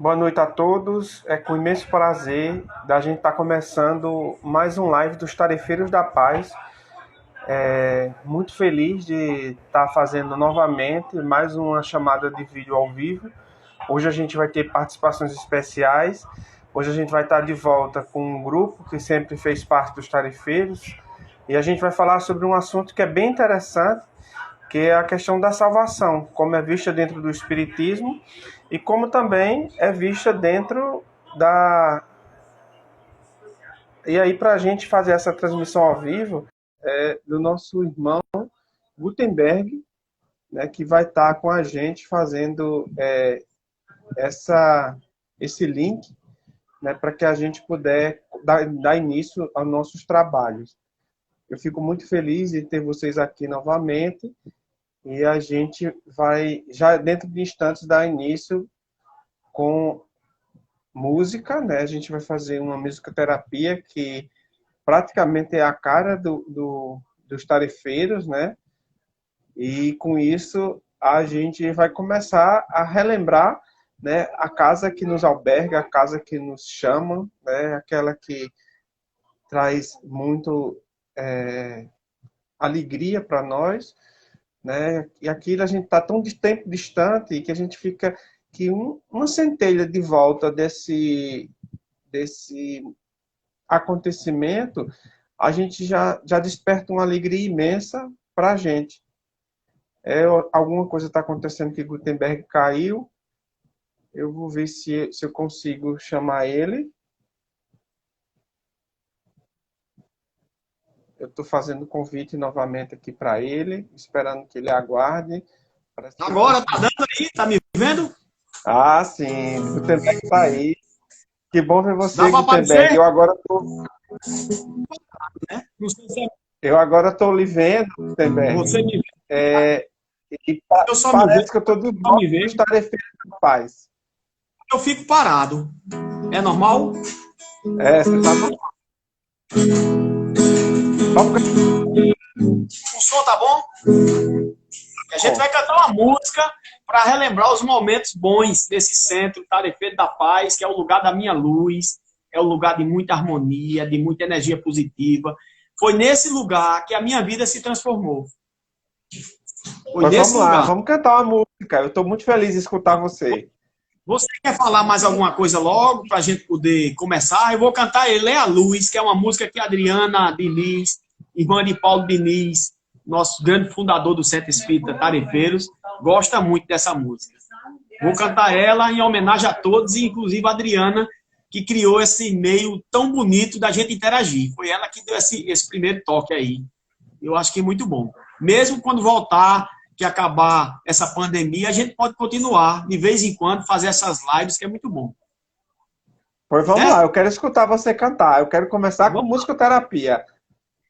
Boa noite a todos. É com imenso prazer da gente estar começando mais um live dos Tarefeiros da Paz. Muito feliz de estar fazendo novamente mais uma chamada de vídeo ao vivo. Hoje a gente vai ter participações especiais. Hoje a gente vai estar de volta com um grupo que sempre fez parte dos Tarefeiros. E a gente vai falar sobre um assunto que é bem interessante, que é a questão da salvação, como é vista dentro do Espiritismo e como também é vista dentro da... E aí, para a gente fazer essa transmissão ao vivo, do nosso irmão Gutenberg, né, que vai estar com a gente fazendo esse link, né, para que a gente puder dar início aos nossos trabalhos. Eu fico muito feliz de ter vocês aqui novamente. E a gente vai, já dentro de instantes, dar início com música, né? A gente vai fazer uma musicoterapia que praticamente é a cara dos tarefeiros, né? E com isso a gente vai começar a relembrar, né, a casa que nos alberga, a casa que nos chama, né? Aquela que traz muito alegria para nós, né? E aquilo a gente está tão de tempo distante que a gente fica que uma centelha de volta desse acontecimento, a gente já desperta uma alegria imensa para a gente. Alguma coisa está acontecendo que Gutenberg caiu. Eu vou ver se eu consigo chamar ele. Eu estou fazendo convite novamente aqui para ele, esperando que ele aguarde. Agora tá dando aí, tá me vendo? Ah, sim, Gutenberg está aí. Que bom ver você, Dá para Gutenberg. aparecer? Né? Eu agora estou lhe vendo, Gutenberg. Você me vê. Eu só parece me que eu estou do bom dos tarefeiros da paz. Eu fico parado. É normal? Você está normal. O som tá bom? A gente vai cantar uma música para relembrar os momentos bons desse centro Tarefeiro da Paz, que é o lugar da minha luz, é o lugar de muita harmonia, de muita energia positiva. Foi nesse lugar que a minha vida se transformou. Mas vamos lá, vamos cantar uma música. Eu estou muito feliz de escutar você. Você quer falar mais alguma coisa logo para a gente poder começar? Eu vou cantar Ele é a Luz, que é uma música que a Adriana Diniz, irmã de Paulo Diniz, nosso grande fundador do Centro Espírita Tarefeiros, gosta muito dessa música. Vou cantar ela em homenagem a todos, e inclusive a Adriana, que criou esse meio tão bonito da gente interagir. Foi ela que deu esse primeiro toque aí. Eu acho que é muito bom. Mesmo quando voltar, que acabar essa pandemia, a gente pode continuar, de vez em quando, fazer essas lives, que é muito bom. Pois vamos lá, eu quero escutar você cantar. Eu quero começar com musicoterapia.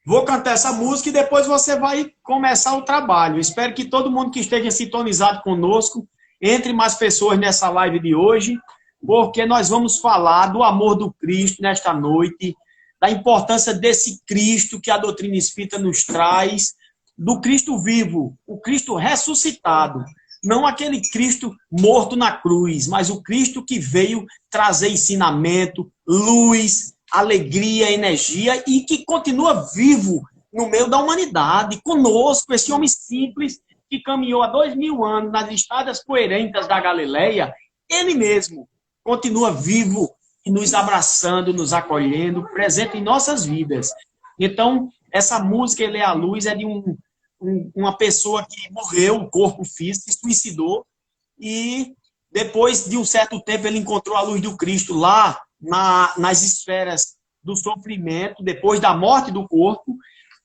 Vou cantar essa música e depois você vai começar o trabalho. Espero que todo mundo que esteja sintonizado conosco, entre mais pessoas nessa live de hoje, porque nós vamos falar do amor do Cristo nesta noite, da importância desse Cristo que a doutrina espírita nos traz, do Cristo vivo, o Cristo ressuscitado, não aquele Cristo morto na cruz, mas o Cristo que veio trazer ensinamento, luz, alegria, energia e que continua vivo no meio da humanidade, conosco, esse homem simples que caminhou há 2000 anos nas estradas poeirentas da Galileia, ele mesmo continua vivo e nos abraçando, nos acolhendo, presente em nossas vidas. Então, essa música, Ele é a Luz, é de uma pessoa que morreu, o corpo físico, se suicidou, e depois de um certo tempo ele encontrou a luz do Cristo lá nas esferas do sofrimento, depois da morte do corpo,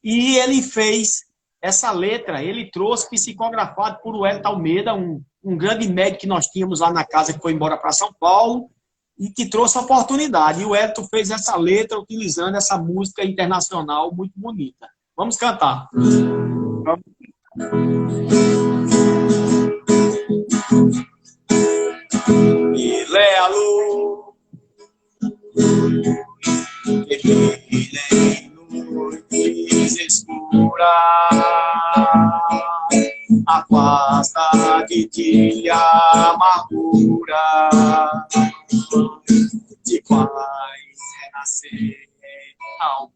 e ele fez essa letra, ele trouxe psicografado por Wellington Almeida, um grande médico que nós tínhamos lá na casa, que foi embora para São Paulo, e que trouxe a oportunidade. E o Wellington fez essa letra utilizando essa música internacional muito bonita. Vamos cantar. Ele é a luz que brilha em noites escuras, afasta de ti a amargura, te faz renascer alma.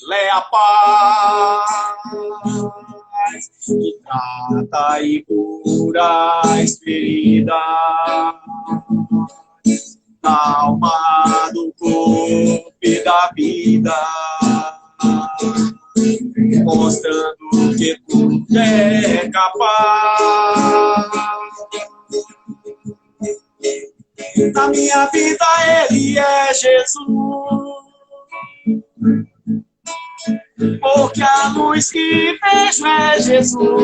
Ele é a paz que trata e cura as feridas da alma, do corpo e da vida, mostrando que tudo é capaz. Na minha vida Ele é Jesus, porque a luz que vejo é Jesus.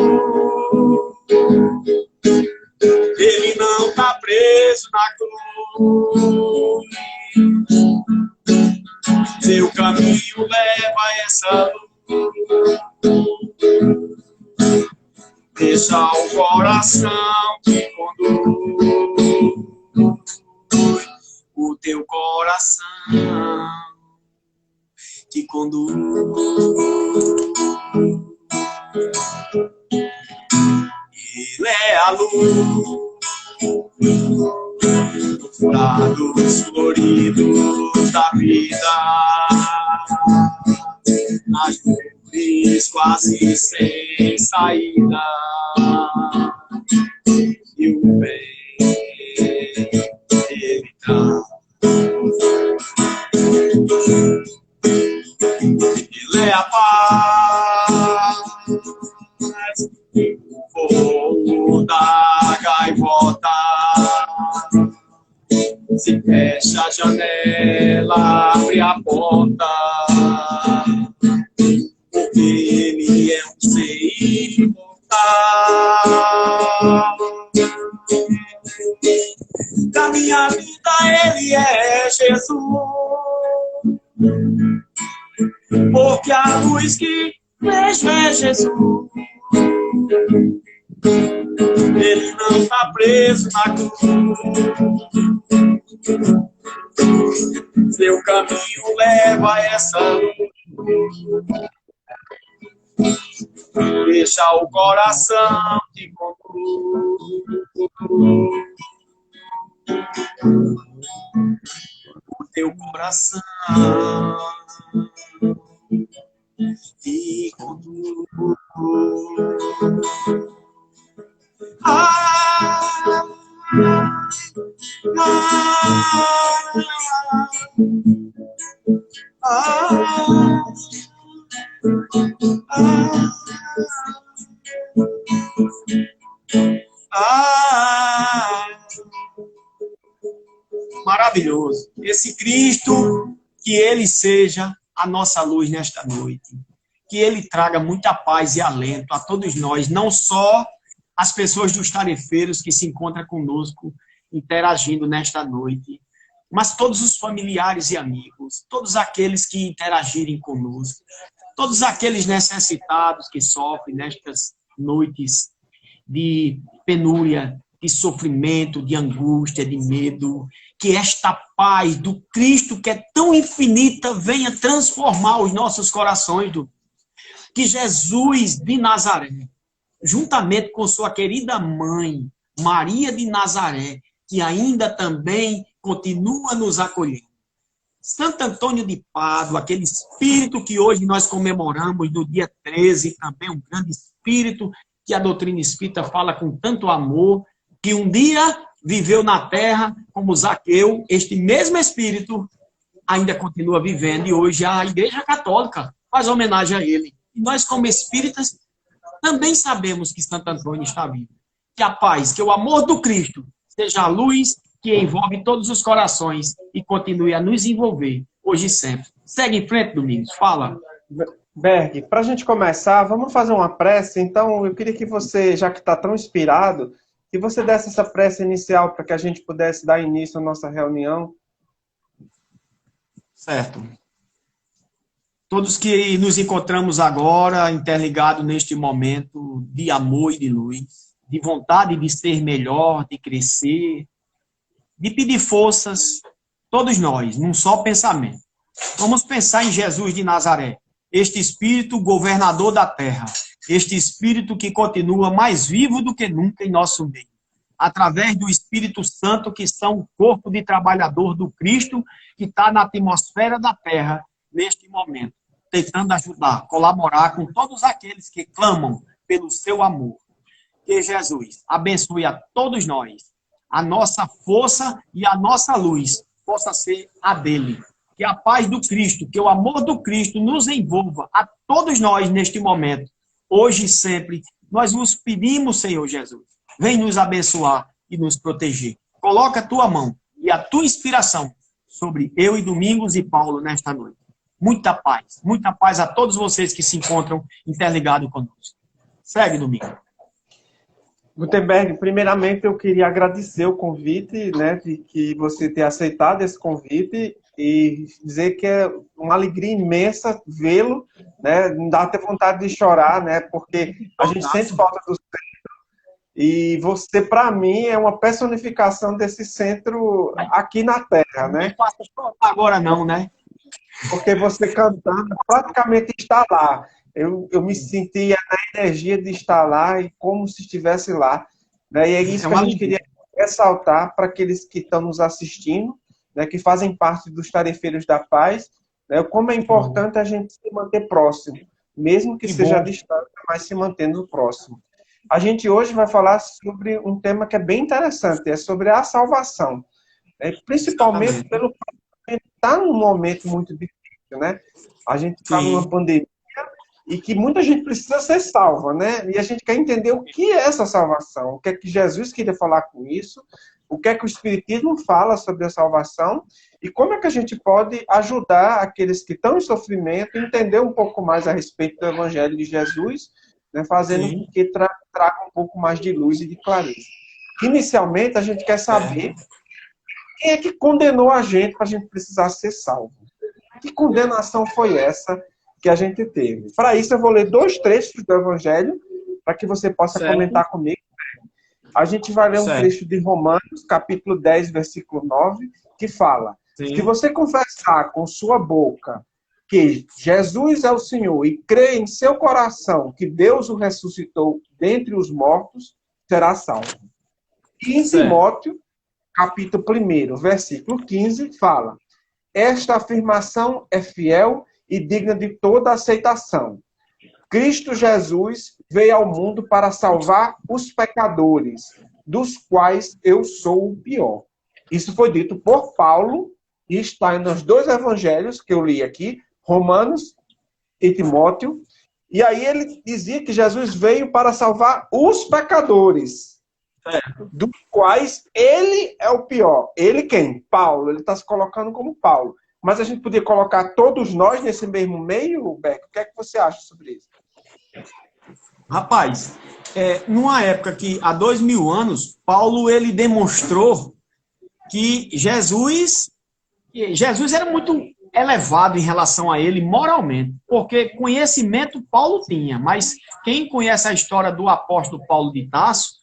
Ele não está preso na cruz, seu caminho leva essa luz. Deixa o coração te conduz, o teu coração te conduz. Ele é a luz dos prados floridos da vida, nas dores quase sem saída, e o bem Ele traz. Ele é a paz, o voo da gaivota, se fecha a janela, abre a porta, porque Ele é um ser imortal. Da minha vida Ele é Jesus, porque a luz que vejo é Jesus. Ele não está preso na cruz, seu caminho leva essa luz. Deixa o coração te conduz, o teu coração te conduz. Maravilhoso. Esse Cristo, que Ele seja a nossa luz nesta noite. Que Ele traga muita paz e alento a todos nós, não só as pessoas dos tarefeiros que se encontram conosco, interagindo nesta noite, mas todos os familiares e amigos, todos aqueles que interagirem conosco, todos aqueles necessitados que sofrem nestas noites de penúria, de sofrimento, de angústia, de medo, que esta paz do Cristo, que é tão infinita, venha transformar os nossos corações. Que Jesus de Nazaré, juntamente com sua querida mãe, Maria de Nazaré, que ainda também continua nos acolhendo. Santo Antônio de Pádua, aquele espírito que hoje nós comemoramos no dia 13, também um grande espírito que a doutrina espírita fala com tanto amor, que um dia viveu na terra como Zaqueu, este mesmo espírito ainda continua vivendo e hoje a Igreja Católica faz homenagem a ele. E nós, como espíritas, também sabemos que Santo Antônio está vivo. Que a paz, que o amor do Cristo seja a luz que envolve todos os corações e continue a nos envolver, hoje e sempre. Segue em frente, Domingos. Fala. Berg, para a gente começar, vamos fazer uma prece. Então, eu queria que você, já que está tão inspirado, que você desse essa prece inicial para que a gente pudesse dar início à nossa reunião. Certo. Todos que nos encontramos agora, interligados neste momento de amor e de luz, de vontade de ser melhor, de crescer, de pedir forças, todos nós, num só pensamento. Vamos pensar em Jesus de Nazaré, este Espírito governador da terra, este Espírito que continua mais vivo do que nunca em nosso meio, através do Espírito Santo, que são o corpo de trabalhador do Cristo, que está na atmosfera da terra neste momento, tentando ajudar, colaborar com todos aqueles que clamam pelo seu amor. Que Jesus abençoe a todos nós, a nossa força e a nossa luz possa ser a dele. Que a paz do Cristo, que o amor do Cristo nos envolva a todos nós neste momento, hoje e sempre. Nós vos pedimos, Senhor Jesus, vem nos abençoar e nos proteger. Coloca a tua mão e a tua inspiração sobre eu e Domingos e Paulo nesta noite. Muita paz a todos vocês que se encontram interligados conosco. Segue, Domingos. Gutenberg, primeiramente eu queria agradecer o convite, né, de que você ter aceitado esse convite e dizer que é uma alegria imensa vê-lo, né, dá até vontade de chorar, né, porque a gente sente falta do centro e você, para mim, é uma personificação desse centro aqui na Terra, né? Não faça chorar agora não, né? Porque você cantando praticamente está lá. Eu me sentia na energia de estar lá e como se estivesse lá. Né? E é isso que a gente queria ressaltar para aqueles que estão nos assistindo, né, que fazem parte dos tarefeiros da paz, né, como é importante a gente se manter próximo, mesmo que seja distante, mas se mantendo próximo. A gente hoje vai falar sobre um tema que é bem interessante, é sobre a salvação. Né, principalmente pelo fato de a gente estar num momento muito difícil, né? A gente está numa pandemia, e que muita gente precisa ser salva, né? E a gente quer entender o que é essa salvação, o que é que Jesus queria falar com isso, o que é que o Espiritismo fala sobre a salvação e como é que a gente pode ajudar aqueles que estão em sofrimento a entender um pouco mais a respeito do Evangelho de Jesus, né? Fazendo com que traga um pouco mais de luz e de clareza. Inicialmente, a gente quer saber quem é que condenou a gente para a gente precisar ser salvo. Que condenação foi essa que a gente teve? Para isso, eu vou ler 2 trechos do Evangelho, para que você possa comentar comigo. A gente vai ler um trecho de Romanos, capítulo 10, versículo 9, que fala: se você confessar com sua boca que Jesus é o Senhor e crer em seu coração que Deus o ressuscitou dentre os mortos, será salvo. E em Timóteo, capítulo 1, versículo 15, fala: esta afirmação é fiel e digna de toda aceitação. Cristo Jesus veio ao mundo para salvar os pecadores, dos quais eu sou o pior. Isso foi dito por Paulo e está nos 2 evangelhos que eu li aqui, Romanos e Timóteo. E aí ele dizia que Jesus veio para salvar os pecadores, dos quais ele é o pior. Ele quem? Paulo. Ele está se colocando como Paulo. Mas a gente podia colocar todos nós nesse mesmo meio, Beck? O que é que você acha sobre isso? Rapaz, numa época que, há 2000 anos, Paulo ele demonstrou que Jesus era muito elevado em relação a ele moralmente, porque conhecimento Paulo tinha, mas quem conhece a história do apóstolo Paulo de Tarso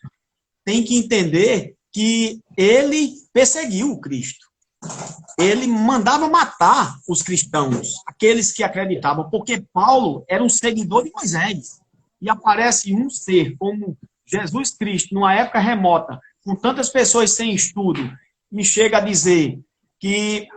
tem que entender que ele perseguiu o Cristo. Ele mandava matar os cristãos, aqueles que acreditavam, porque Paulo era um seguidor de Moisés. E aparece um ser como Jesus Cristo, numa época remota, com tantas pessoas sem estudo, me chega a dizer que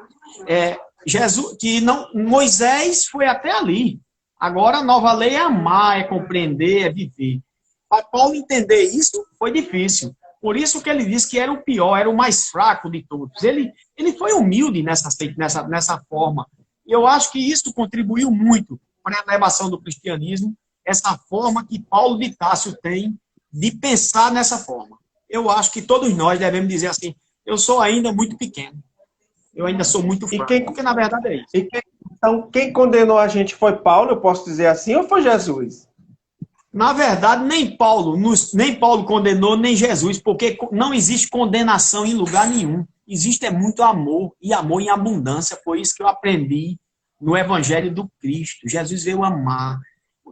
Moisés foi até ali. Agora a nova lei é amar, é compreender, é viver. Para Paulo entender isso foi difícil. Por isso que ele disse que era o pior, era o mais fraco de todos. Ele foi humilde nessa forma. E eu acho que isso contribuiu muito para a elevação do cristianismo, essa forma que Paulo de Tarso tem de pensar nessa forma. Eu acho que todos nós devemos dizer assim, eu sou ainda muito pequeno. Eu ainda sou muito fraco, porque na verdade é isso. Então, quem condenou a gente foi Paulo, eu posso dizer assim, ou foi Jesus? Na verdade, nem Paulo condenou, nem Jesus, porque não existe condenação em lugar nenhum. Existe muito amor, e amor em abundância. Foi isso que eu aprendi no Evangelho do Cristo. Jesus veio amar.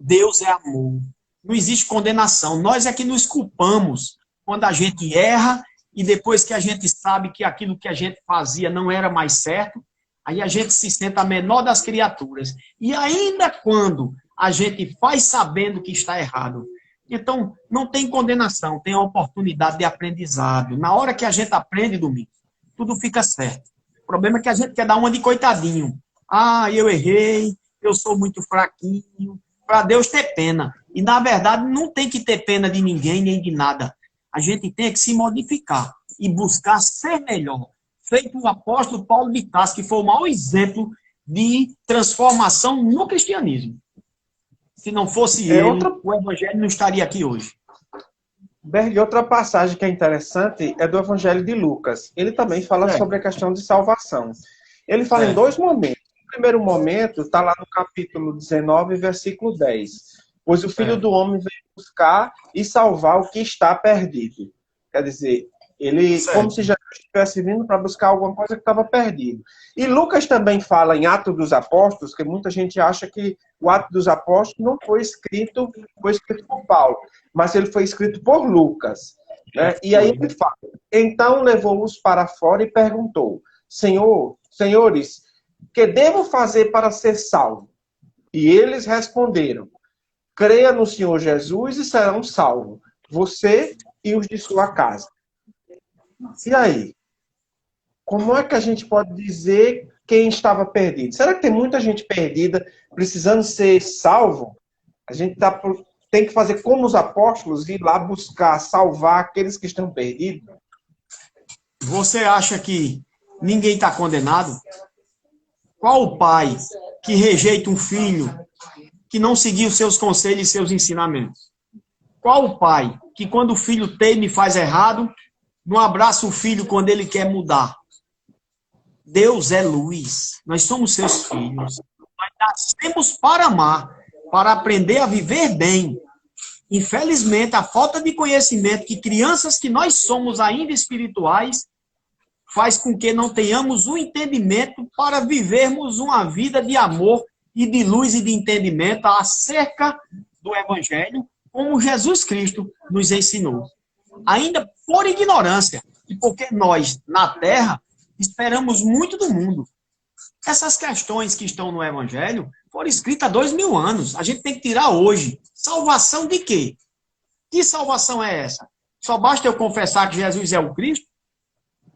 Deus é amor. Não existe condenação. Nós é que nos culpamos quando a gente erra e depois que a gente sabe que aquilo que a gente fazia não era mais certo, Aí a gente se sente a menor das criaturas. E ainda quando a gente faz sabendo que está errado. Então, não tem condenação, tem a oportunidade de aprendizado. Na hora que a gente aprende, Domingos, tudo fica certo. O problema é que a gente quer dar uma de coitadinho. Ah, eu errei, eu sou muito fraquinho. Para Deus ter pena. E, na verdade, não tem que ter pena de ninguém, nem de nada. A gente tem que se modificar e buscar ser melhor. Feito o apóstolo Paulo de Tarso, que foi o maior exemplo de transformação no cristianismo. Se não fosse ele, o evangelho não estaria aqui hoje. Berg, outra passagem que é interessante é do Evangelho de Lucas. Ele também fala sobre a questão de salvação. Ele fala em dois momentos. O primeiro momento está lá no capítulo 19, versículo 10. Pois o Filho do Homem veio buscar e salvar o que está perdido. Quer dizer, ele, como se já estivesse vindo para buscar alguma coisa que estava perdido. E Lucas também fala em Atos dos Apóstolos, que muita gente acha que o Atos dos Apóstolos não foi escrito por Paulo, mas ele foi escrito por Lucas. Né? E aí ele fala, então levou-os para fora e perguntou, senhores, que devo fazer para ser salvo? E eles responderam, creia no Senhor Jesus e serão salvos, você e os de sua casa. E aí? Como é que a gente pode dizer quem estava perdido? Será que tem muita gente perdida precisando ser salvo? A gente tem que fazer como os apóstolos, ir lá buscar salvar aqueles que estão perdidos? Você acha que ninguém está condenado? Qual o pai que rejeita um filho que não seguiu seus conselhos e seus ensinamentos? Qual o pai que, quando o filho teme e faz errado, não abraça o filho quando ele quer mudar? Deus é luz. Nós somos seus filhos. Nós nascemos para amar, para aprender a viver bem. Infelizmente, a falta de conhecimento que crianças que nós somos ainda espirituais faz com que não tenhamos o entendimento para vivermos uma vida de amor e de luz e de entendimento acerca do Evangelho, como Jesus Cristo nos ensinou. Ainda por ignorância, e porque nós, na Terra, esperamos muito do mundo. Essas questões que estão no Evangelho foram escritas há 2000 anos. A gente tem que tirar hoje. Salvação de quê? Que salvação é essa? Só basta eu confessar que Jesus é o Cristo?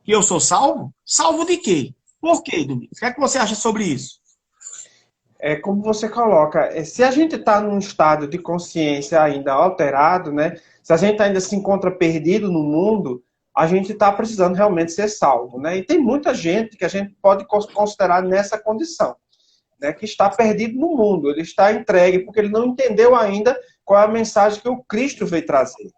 Que eu sou salvo? Salvo de quê? Por quê, Domingos? O que é que você acha sobre isso? É como você coloca, se a gente está num estado de consciência ainda alterado, né? Se a gente ainda se encontra perdido no mundo, a gente está precisando realmente ser salvo, né? E tem muita gente que a gente pode considerar nessa condição, né? Que está perdido no mundo, ele está entregue porque ele não entendeu ainda qual é a mensagem que o Cristo veio trazer.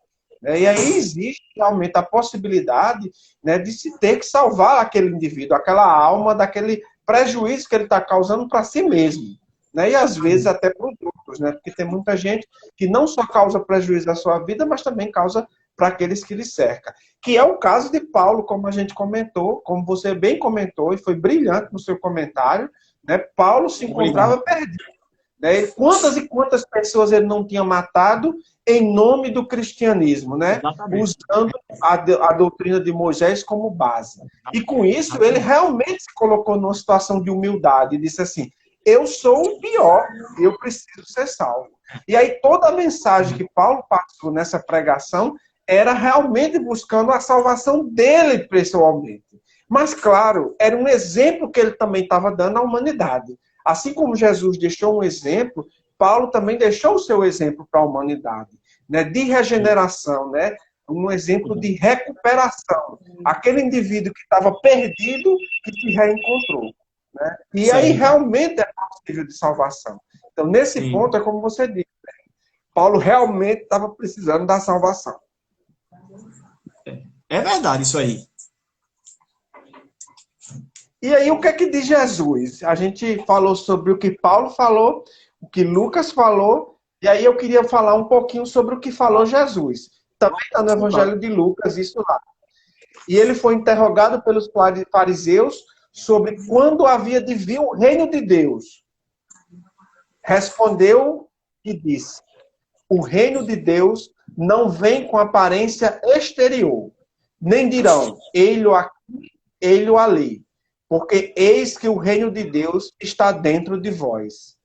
E aí existe realmente a possibilidade, né, de se ter que salvar aquele indivíduo, aquela alma, daquele prejuízo que ele está causando para si mesmo, né? E às vezes até para os outros, né? Porque tem muita gente que não só causa prejuízo à sua vida, mas também causa para aqueles que lhe cercam. Que é o caso de Paulo, como a gente comentou, como você bem comentou, e foi brilhante no seu comentário, né? Paulo se encontrava perdido. Né? Quantas e quantas pessoas ele não tinha matado em nome do cristianismo, né? Usando a doutrina de Moisés como base. E com isso, ele realmente se colocou numa situação de humildade e disse assim, eu sou o pior, eu preciso ser salvo. E aí toda a mensagem que Paulo passou nessa pregação era realmente buscando a salvação dele pessoalmente. Mas, claro, era um exemplo que ele também estava dando à humanidade. Assim como Jesus deixou um exemplo, Paulo também deixou o seu exemplo para a humanidade, né? De regeneração, né? Um exemplo de recuperação. Aquele indivíduo que estava perdido, que se reencontrou. Né? E aí realmente é possível de salvação. Então, nesse ponto, é como você disse, né? Paulo realmente estava precisando da salvação. É verdade isso aí. E aí, o que é que diz Jesus? A gente falou sobre o que Paulo falou, o que Lucas falou, e aí eu queria falar um pouquinho sobre o que falou Jesus. Também está no Evangelho de Lucas, isso lá. E ele foi interrogado pelos fariseus sobre quando havia de vir o reino de Deus. Respondeu e disse, o reino de Deus não vem com aparência exterior, nem dirão, ele-o aqui, ele-o ali. porque eis que o reino de Deus está dentro de vós.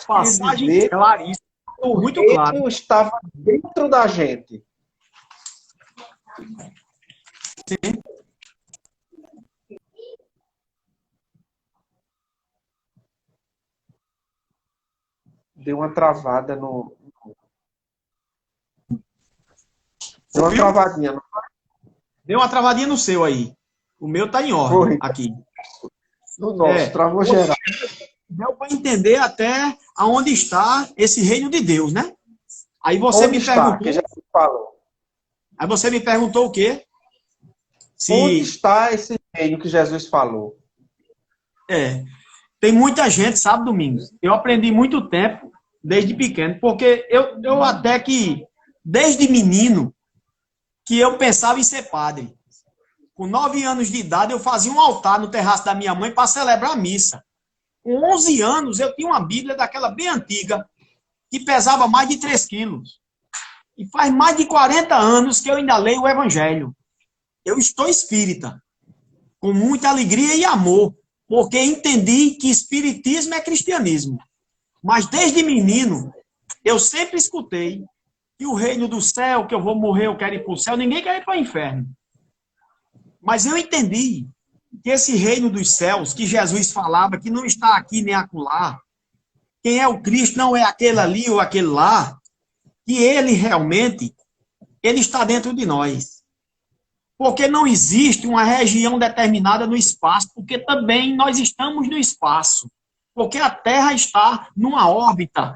Passagem Dizer, claríssima, o muito clara. reino estava dentro da gente. Sim. Deu uma travada no... Deu uma travadinha. Deu uma travadinha no seu aí. O meu tá em ordem Foi. aqui. No nosso, travou geral. Deu para entender até aonde está esse reino de Deus, né? Aí você Onde me está? perguntou. Que já falou. Aí você me perguntou o quê? Onde está esse reino que Jesus falou? Tem muita gente, sabe, Domingos? Eu aprendi muito tempo, desde pequeno, porque eu até que, desde menino, que eu pensava em ser padre. Com 9 anos de idade, eu fazia um altar no terraço da minha mãe para celebrar a missa. Com 11 anos, eu tinha uma Bíblia daquela bem antiga, que pesava mais de 3 quilos. E faz mais de 40 anos que eu ainda leio o Evangelho. Eu estou espírita, com muita alegria e amor, porque entendi que espiritismo é cristianismo. Mas desde menino, eu sempre escutei que o reino do céu, que eu vou morrer, eu quero ir para o céu, ninguém quer ir para o inferno. Mas eu entendi que esse reino dos céus, que Jesus falava, que não está aqui nem acolá, quem é o Cristo não é aquele ali ou aquele lá, que ele realmente, ele está dentro de nós. Porque não existe uma região determinada no espaço, porque também nós estamos no espaço. Porque a Terra está numa órbita,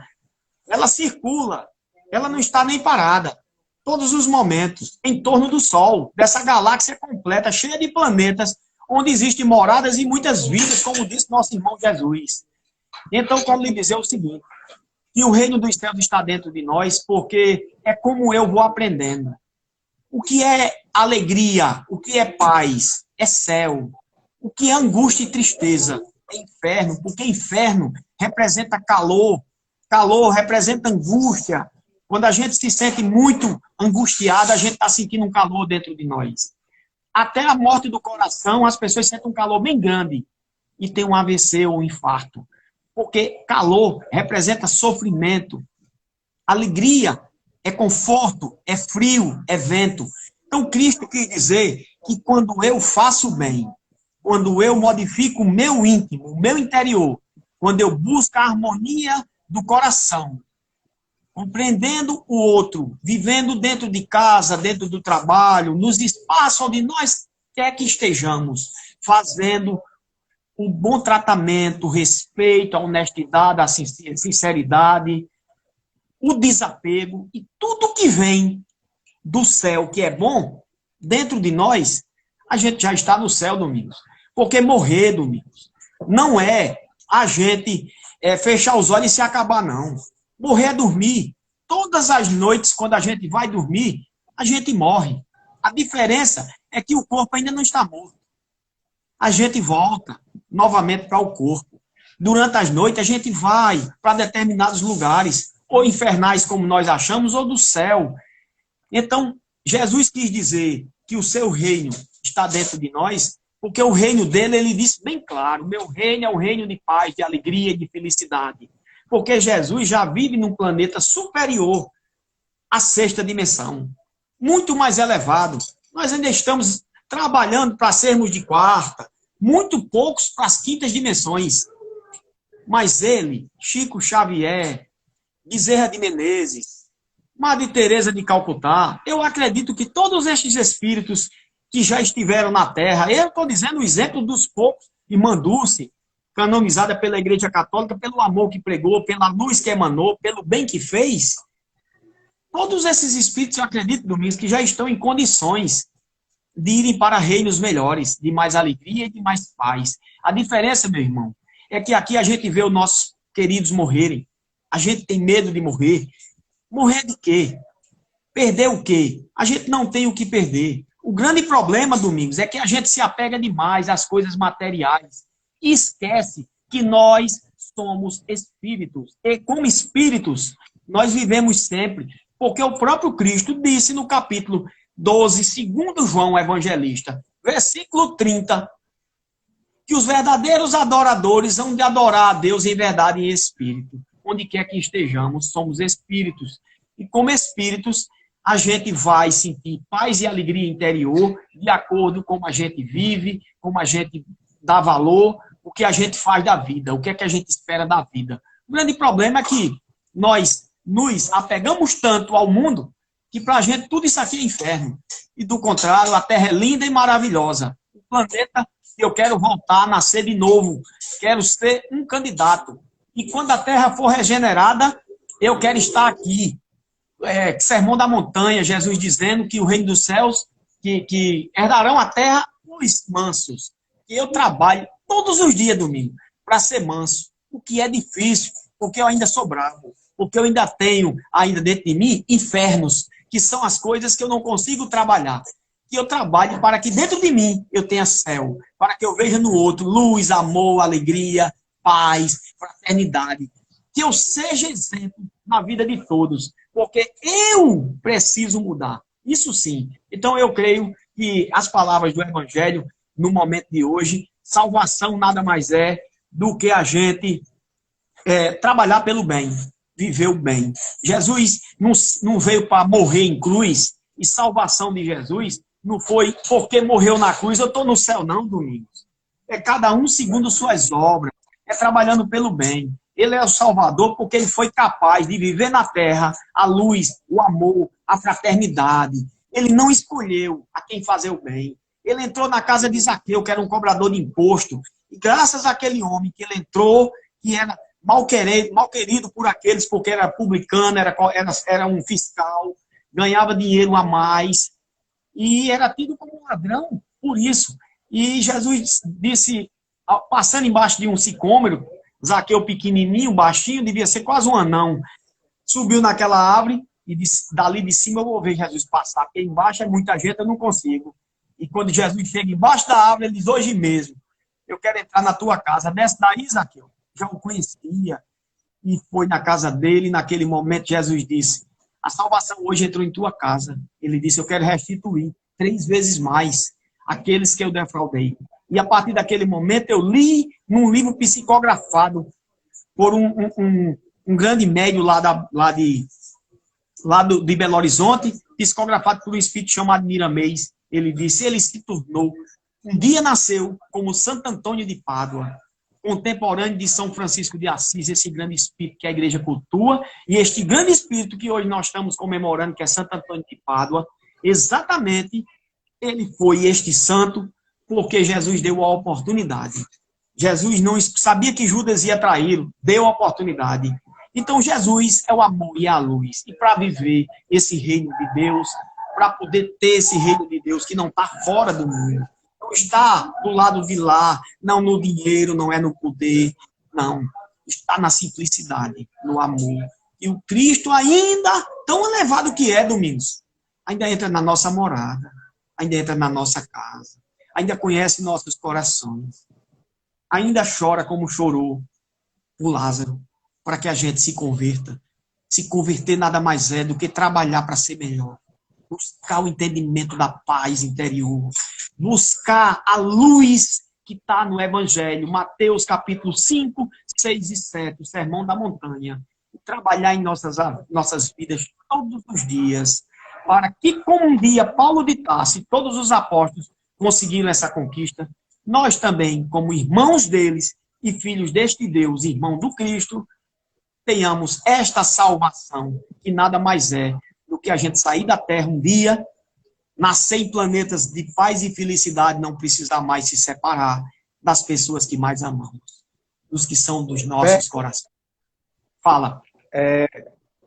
ela circula, ela não está nem parada. Todos os momentos, em torno do Sol, dessa galáxia completa, cheia de planetas, onde existem moradas e muitas vidas, como disse nosso irmão Jesus. Então, quero lhe dizer o seguinte, que o reino dos céus está dentro de nós, porque é como eu vou aprendendo. O que é alegria, o que é paz, é céu. O que é angústia e tristeza, é inferno, porque inferno representa calor, calor representa angústia. Quando a gente se sente muito angustiado, a gente está sentindo um calor dentro de nós. Até a morte do coração, as pessoas sentem um calor bem grande e tem um AVC ou um infarto. Porque calor representa sofrimento. Alegria é conforto, é frio, é vento. Então, Cristo quis dizer que quando eu faço bem, quando eu modifico o meu íntimo, o meu interior, quando eu busco a harmonia do coração, compreendendo o outro, vivendo dentro de casa, dentro do trabalho, nos espaços onde nós quer que estejamos, fazendo um bom tratamento, o respeito, a honestidade, a sinceridade, o desapego e tudo que vem do céu que é bom, dentro de nós, a gente já está no céu, Domingos. Porque morrer, Domingos, não é a gente fechar os olhos e se acabar, não. Morrer é dormir. Todas as noites, quando a gente vai dormir, a gente morre. A diferença é que o corpo ainda não está morto. A gente volta novamente para o corpo. Durante as noites, a gente vai para determinados lugares, ou infernais, como nós achamos, ou do céu. Então, Jesus quis dizer que o seu reino está dentro de nós, porque o reino dele, ele disse bem claro, meu reino é um reino de paz, de alegria e de felicidade. Porque Jesus já vive num planeta superior à sexta dimensão, muito mais elevado. Nós ainda estamos trabalhando para sermos de quarta, muito poucos para as quintas dimensões. Mas ele, Chico Xavier, Bezerra de Menezes, Madre Teresa de Calcutá, eu acredito que todos estes espíritos que já estiveram na Terra, eu estou dizendo o exemplo dos poucos, Irmã Dulce, canonizada pela Igreja Católica, pelo amor que pregou, pela luz que emanou, pelo bem que fez, todos esses espíritos, eu acredito, Domingos, que já estão em condições de irem para reinos melhores, de mais alegria e de mais paz. A diferença, meu irmão, é que aqui a gente vê os nossos queridos morrerem. A gente tem medo de morrer. Morrer de quê? Perder o quê? A gente não tem o que perder. O grande problema, Domingos, é que a gente se apega demais às coisas materiais e esquece que nós somos espíritos. E como espíritos, nós vivemos sempre. Porque o próprio Cristo disse no capítulo 12, segundo João Evangelista, versículo 30, que os verdadeiros adoradores hão de adorar a Deus em verdade e em espírito. Onde quer que estejamos, somos espíritos. E como espíritos, a gente vai sentir paz e alegria interior de acordo com como a gente vive, como a gente dá valor, o que a gente faz da vida, o que é que a gente espera da vida. O grande problema é que nós nos apegamos tanto ao mundo que para a gente tudo isso aqui é inferno. E do contrário, a Terra é linda e maravilhosa. O planeta, eu quero voltar a nascer de novo. Quero ser um candidato. E quando a Terra for regenerada, eu quero estar aqui. Sermão da Montanha, Jesus dizendo que o reino dos céus, que herdarão a terra os mansos. E eu trabalho todos os dias, domingo, para ser manso. O que é difícil, porque eu ainda sou bravo. Porque eu ainda tenho, ainda dentro de mim, infernos, que são as coisas que eu não consigo trabalhar. Que eu trabalho para que dentro de mim eu tenha céu. Para que eu veja no outro luz, amor, alegria, paz, fraternidade. Que eu seja exemplo na vida de todos. Porque eu preciso mudar. Isso sim. Então eu creio que as palavras do Evangelho, no momento de hoje, salvação nada mais é do que a gente trabalhar pelo bem, viver o bem. Jesus não veio para morrer em cruz, e salvação de Jesus não foi porque morreu na cruz, eu estou no céu, não, Domingos. É cada um segundo suas obras, é trabalhando pelo bem. Ele é o Salvador porque ele foi capaz de viver na terra a luz, o amor, a fraternidade. Ele não escolheu a quem fazer o bem. Ele entrou na casa de Zaqueu, que era um cobrador de imposto, e graças àquele homem que ele entrou, que era mal querido por aqueles, porque era publicano, era um fiscal, ganhava dinheiro a mais, e era tido como um ladrão por isso. E Jesus disse, passando embaixo de um sicômoro, Zaqueu pequenininho, baixinho, devia ser quase um anão, subiu naquela árvore e disse, dali de cima eu vou ver Jesus passar, porque embaixo é muita gente, eu não consigo. E quando Jesus chega embaixo da árvore, ele diz, hoje mesmo, eu quero entrar na tua casa, desce daí, Zaqueu. Já o conhecia, e foi na casa dele, e naquele momento Jesus disse, a salvação hoje entrou em tua casa. Ele disse, eu quero restituir 3 vezes mais aqueles que eu defraudei. E a partir daquele momento eu li num livro psicografado por um grande médium de Belo Horizonte, psicografado por um espírito chamado Miramês. Ele disse, ele se tornou, um dia nasceu como Santo Antônio de Pádua, contemporâneo de São Francisco de Assis, esse grande espírito que a igreja cultua, e este grande espírito que hoje nós estamos comemorando, que é Santo Antônio de Pádua, exatamente ele foi este santo porque Jesus deu a oportunidade. Jesus não sabia que Judas ia traí-lo, deu a oportunidade. Então Jesus é o amor e a luz. E para viver esse reino de Deus, para poder ter esse reino de Deus que não está fora do mundo, não está do lado de lá, não no dinheiro, não é no poder, não. Está na simplicidade, no amor. E o Cristo ainda, tão elevado que é, Domingos, ainda entra na nossa morada, ainda entra na nossa casa, ainda conhece nossos corações, ainda chora como chorou o Lázaro, para que a gente se converta. Se converter nada mais é do que trabalhar para ser melhor. Buscar o entendimento da paz interior. Buscar a luz que está no Evangelho. Mateus capítulo 5, 6 e 7, o Sermão da Montanha. E trabalhar em nossas vidas todos os dias. Para que, como um dia Paulo de Tarso e todos os apóstolos conseguiram essa conquista, nós também, como irmãos deles e filhos deste Deus, irmão do Cristo, tenhamos esta salvação, que nada mais é do que a gente sair da terra um dia, nascer em planetas de paz e felicidade, não precisar mais se separar das pessoas que mais amamos, dos que são dos nossos corações. Fala.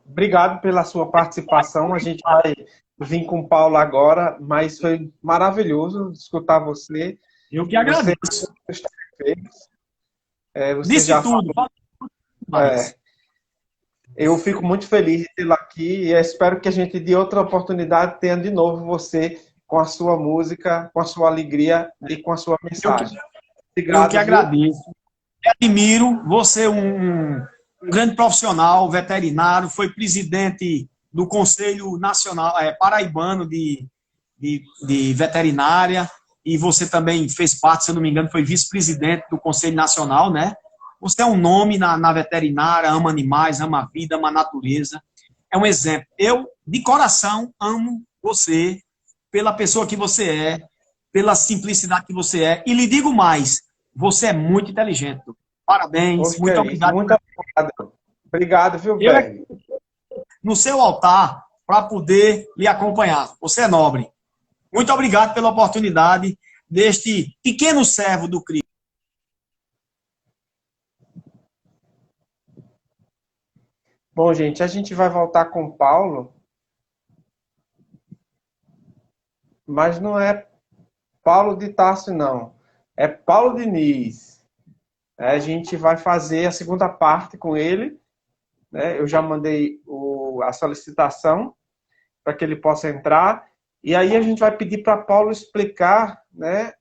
Obrigado pela sua participação. A gente vai vir com o Paulo agora, mas foi maravilhoso escutar você. Eu que agradeço. Você disse já tudo. Eu fico muito feliz de tê-lo aqui e espero que a gente, de outra oportunidade, tenha de novo você com a sua música, com a sua alegria e com a sua mensagem. Obrigado, eu que agradeço. Eu admiro você, um grande profissional, veterinário, foi presidente do Conselho Nacional Paraibano de Veterinária, e você também fez parte, se eu não me engano, foi vice-presidente do Conselho Nacional, né? Você é um nome na veterinária, ama animais, ama a vida, ama a natureza. É um exemplo. Eu, de coração, amo você pela pessoa que você é, pela simplicidade que você é. E lhe digo mais, você é muito inteligente. Parabéns, Poxa, que muito é isso. obrigado. Muito obrigado. Obrigado, viu, Eu é Berg? no seu altar para poder lhe acompanhar. Você é nobre. Muito obrigado pela oportunidade deste pequeno servo do Cristo. Bom, gente, a gente vai voltar com o Paulo, mas não é Paulo de Tarso, não. É Paulo Diniz. A gente vai fazer a segunda parte com ele, né? Eu já mandei a solicitação para que ele possa entrar. E aí a gente vai pedir para Paulo explicar, né,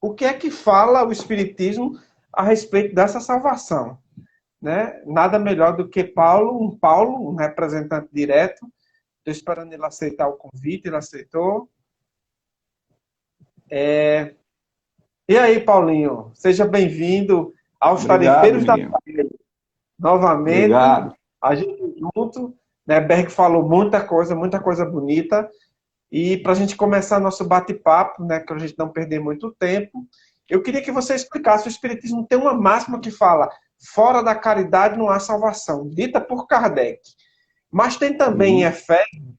o que é que fala o Espiritismo a respeito dessa salvação. Né? Nada melhor do que um representante direto. Estou esperando ele aceitar o convite, ele aceitou. E aí, Paulinho, seja bem-vindo aos Tarefeiros da Família. Novamente, obrigado. A gente junto, né? Berg falou muita coisa bonita. E para a gente começar nosso bate-papo, né, para a gente não perder muito tempo, eu queria que você explicasse. O Espiritismo tem uma máxima que fala: fora da caridade não há salvação, dita por Kardec. Mas tem também em Efésios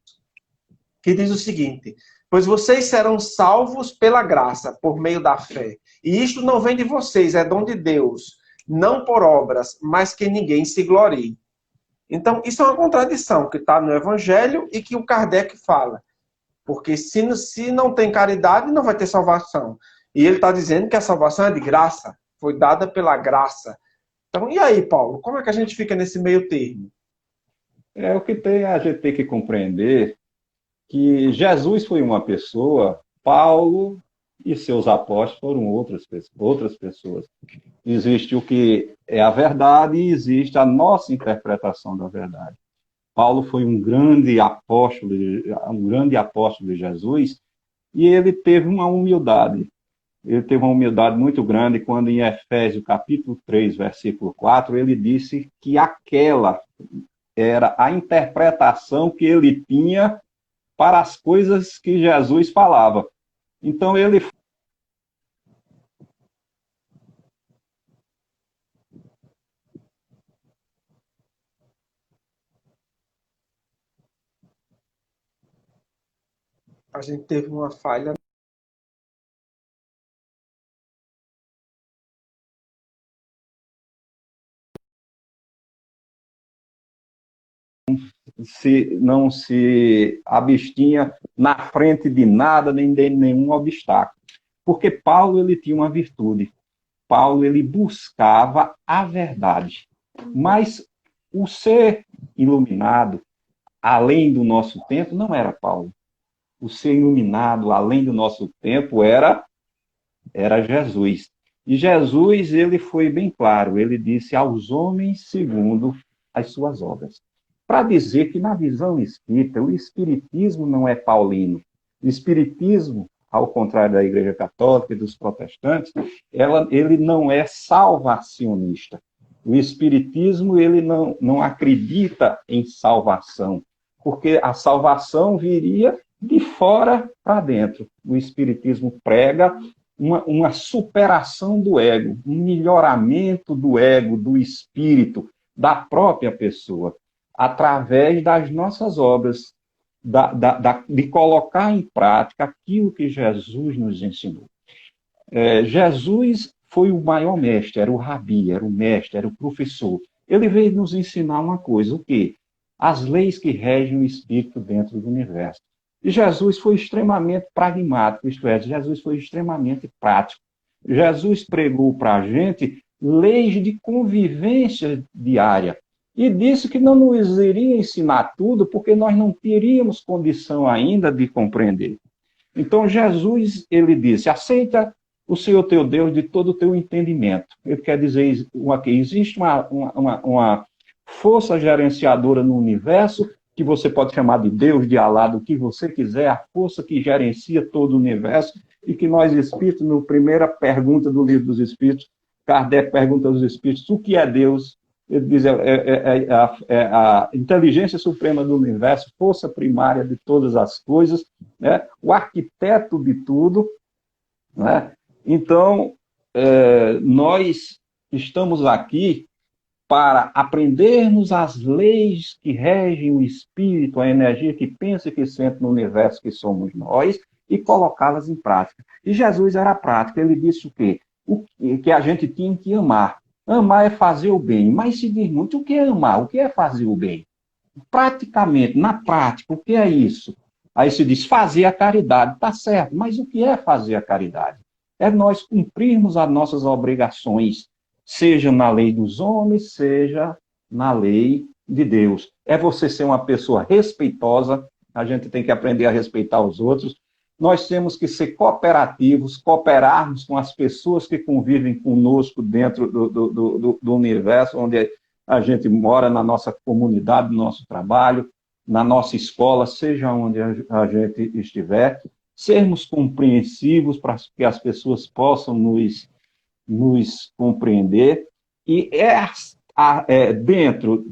que diz o seguinte: pois vocês serão salvos pela graça, por meio da fé. E isto não vem de vocês, é dom de Deus, não por obras, mas que ninguém se glorie. Então, isso é uma contradição que está no Evangelho e que o Kardec fala. Porque se não tem caridade, não vai ter salvação. E ele está dizendo que a salvação é de graça, foi dada pela graça. Então, e aí, Paulo, como é que a gente fica nesse meio termo? É o que a gente tem que compreender, que Jesus foi uma pessoa, Paulo e seus apóstolos foram outras pessoas. Existe o que é a verdade e existe a nossa interpretação da verdade. Paulo foi um grande apóstolo de Jesus, e ele teve uma humildade. Ele teve uma humildade muito grande quando, em Efésios capítulo 3, versículo 4, ele disse que aquela era a interpretação que ele tinha para as coisas que Jesus falava. Então, ele A gente teve uma falha. não se abstinha na frente de nada, nem de nenhum obstáculo. Porque Paulo, ele tinha uma virtude. Paulo, ele buscava a verdade. Mas o ser iluminado, além do nosso tempo, não era Paulo. O ser iluminado, além do nosso tempo, era Jesus. E Jesus, ele foi bem claro, ele disse aos homens segundo as suas obras. Para dizer que, na visão espírita, o espiritismo não é paulino. O espiritismo, ao contrário da Igreja Católica e dos protestantes, ele não é salvacionista. O espiritismo, ele não acredita em salvação, porque a salvação viria de fora para dentro. O espiritismo prega uma superação do ego, um melhoramento do ego, do espírito, da própria pessoa, através das nossas obras, de colocar em prática aquilo que Jesus nos ensinou. Jesus foi o maior mestre, era o rabi, era o mestre, era o professor. Ele veio nos ensinar uma coisa: o quê? As leis que regem o espírito dentro do universo. E Jesus foi extremamente pragmático, isto é, Jesus foi extremamente prático. Jesus pregou para a gente leis de convivência diária. E disse que não nos iria ensinar tudo, porque nós não teríamos condição ainda de compreender. Então, Jesus, ele disse: aceita o Senhor teu Deus de todo o teu entendimento. Ele quer dizer que existe uma força gerenciadora no universo que você pode chamar de Deus, de Alá, do que você quiser, a força que gerencia todo o universo, e que nós espíritos, na primeira pergunta do Livro dos Espíritos, Kardec pergunta aos espíritos o que é Deus. Ele diz a inteligência suprema do universo, força primária de todas as coisas, né? O arquiteto de tudo, né? Então, nós estamos aqui para aprendermos as leis que regem o espírito, a energia que pensa e que sente no universo que somos nós, e colocá-las em prática. E Jesus era prático, ele disse o quê? Que a gente tinha que amar. Amar é fazer o bem, mas se diz muito o que é amar, o que é fazer o bem? Praticamente, na prática, o que é isso? Aí se diz fazer a caridade, tá certo, mas o que é fazer a caridade? É nós cumprirmos as nossas obrigações, seja na lei dos homens, seja na lei de Deus. É você ser uma pessoa respeitosa, a gente tem que aprender a respeitar os outros. Nós temos que ser cooperativos, cooperarmos com as pessoas que convivem conosco dentro do universo onde a gente mora, na nossa comunidade, no nosso trabalho, na nossa escola, seja onde a gente estiver. Sermos compreensivos para que as pessoas possam nos compreender. E dentro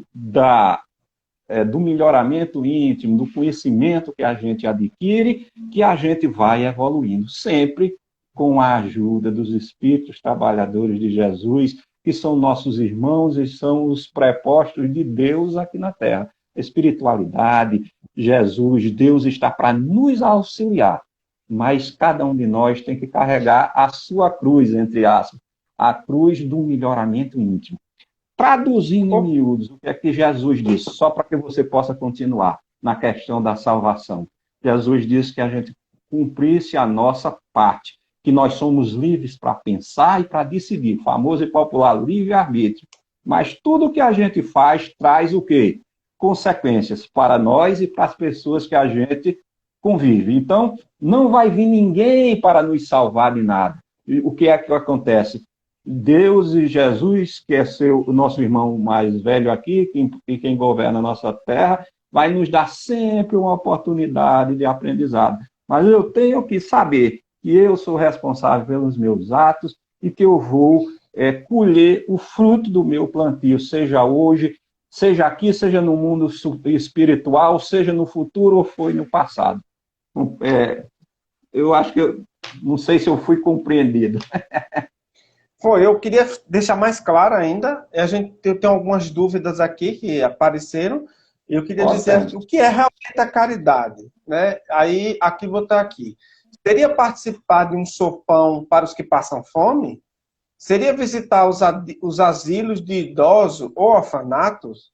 do melhoramento íntimo, do conhecimento que a gente adquire, que a gente vai evoluindo, sempre com a ajuda dos espíritos trabalhadores de Jesus, que são nossos irmãos e são os prepostos de Deus aqui na Terra. Espiritualidade, Jesus, Deus está para nos auxiliar, mas cada um de nós tem que carregar a sua cruz, entre aspas, a cruz do melhoramento íntimo. Traduzindo em miúdos o que é que Jesus disse, só para que você possa continuar na questão da salvação. Jesus disse que a gente cumprisse a nossa parte, que nós somos livres para pensar e para decidir, famoso e popular livre-arbítrio. Mas tudo que a gente faz traz o quê? Consequências para nós e para as pessoas que a gente convive. Então, não vai vir ninguém para nos salvar de nada. E o que é que acontece? Deus e Jesus, que é o nosso irmão mais velho aqui, quem governa a nossa terra, vai nos dar sempre uma oportunidade de aprendizado. Mas eu tenho que saber que eu sou responsável pelos meus atos e que eu vou colher o fruto do meu plantio, seja hoje, seja aqui, seja no mundo espiritual, seja no futuro ou foi no passado. Eu acho que não sei se eu fui compreendido. Eu queria deixar mais claro ainda, eu tenho algumas dúvidas aqui que apareceram, e eu queria dizer o que é realmente a caridade, né? Aí, aqui vou estar aqui. Seria participar de um sopão para os que passam fome? Seria visitar os asilos de idosos ou orfanatos?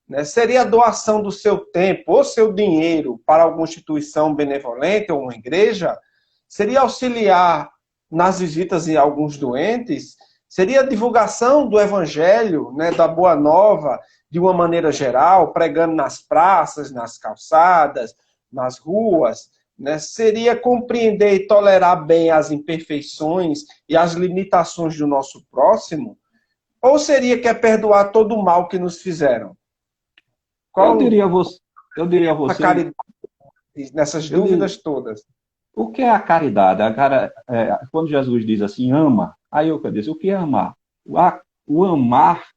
Né? Seria a doação do seu tempo ou seu dinheiro para alguma instituição benevolente ou uma igreja? Seria auxiliar nas visitas em alguns doentes? Seria a divulgação do evangelho, né, da Boa Nova, de uma maneira geral, pregando nas praças, nas calçadas, nas ruas? Né? Seria compreender e tolerar bem as imperfeições e as limitações do nosso próximo? Ou seria que é perdoar todo o mal que nos fizeram? Eu diria a você a caridade nessas dúvidas todas? O que é a caridade? Quando Jesus diz assim, ama, aí eu disse, o que é amar? O amar,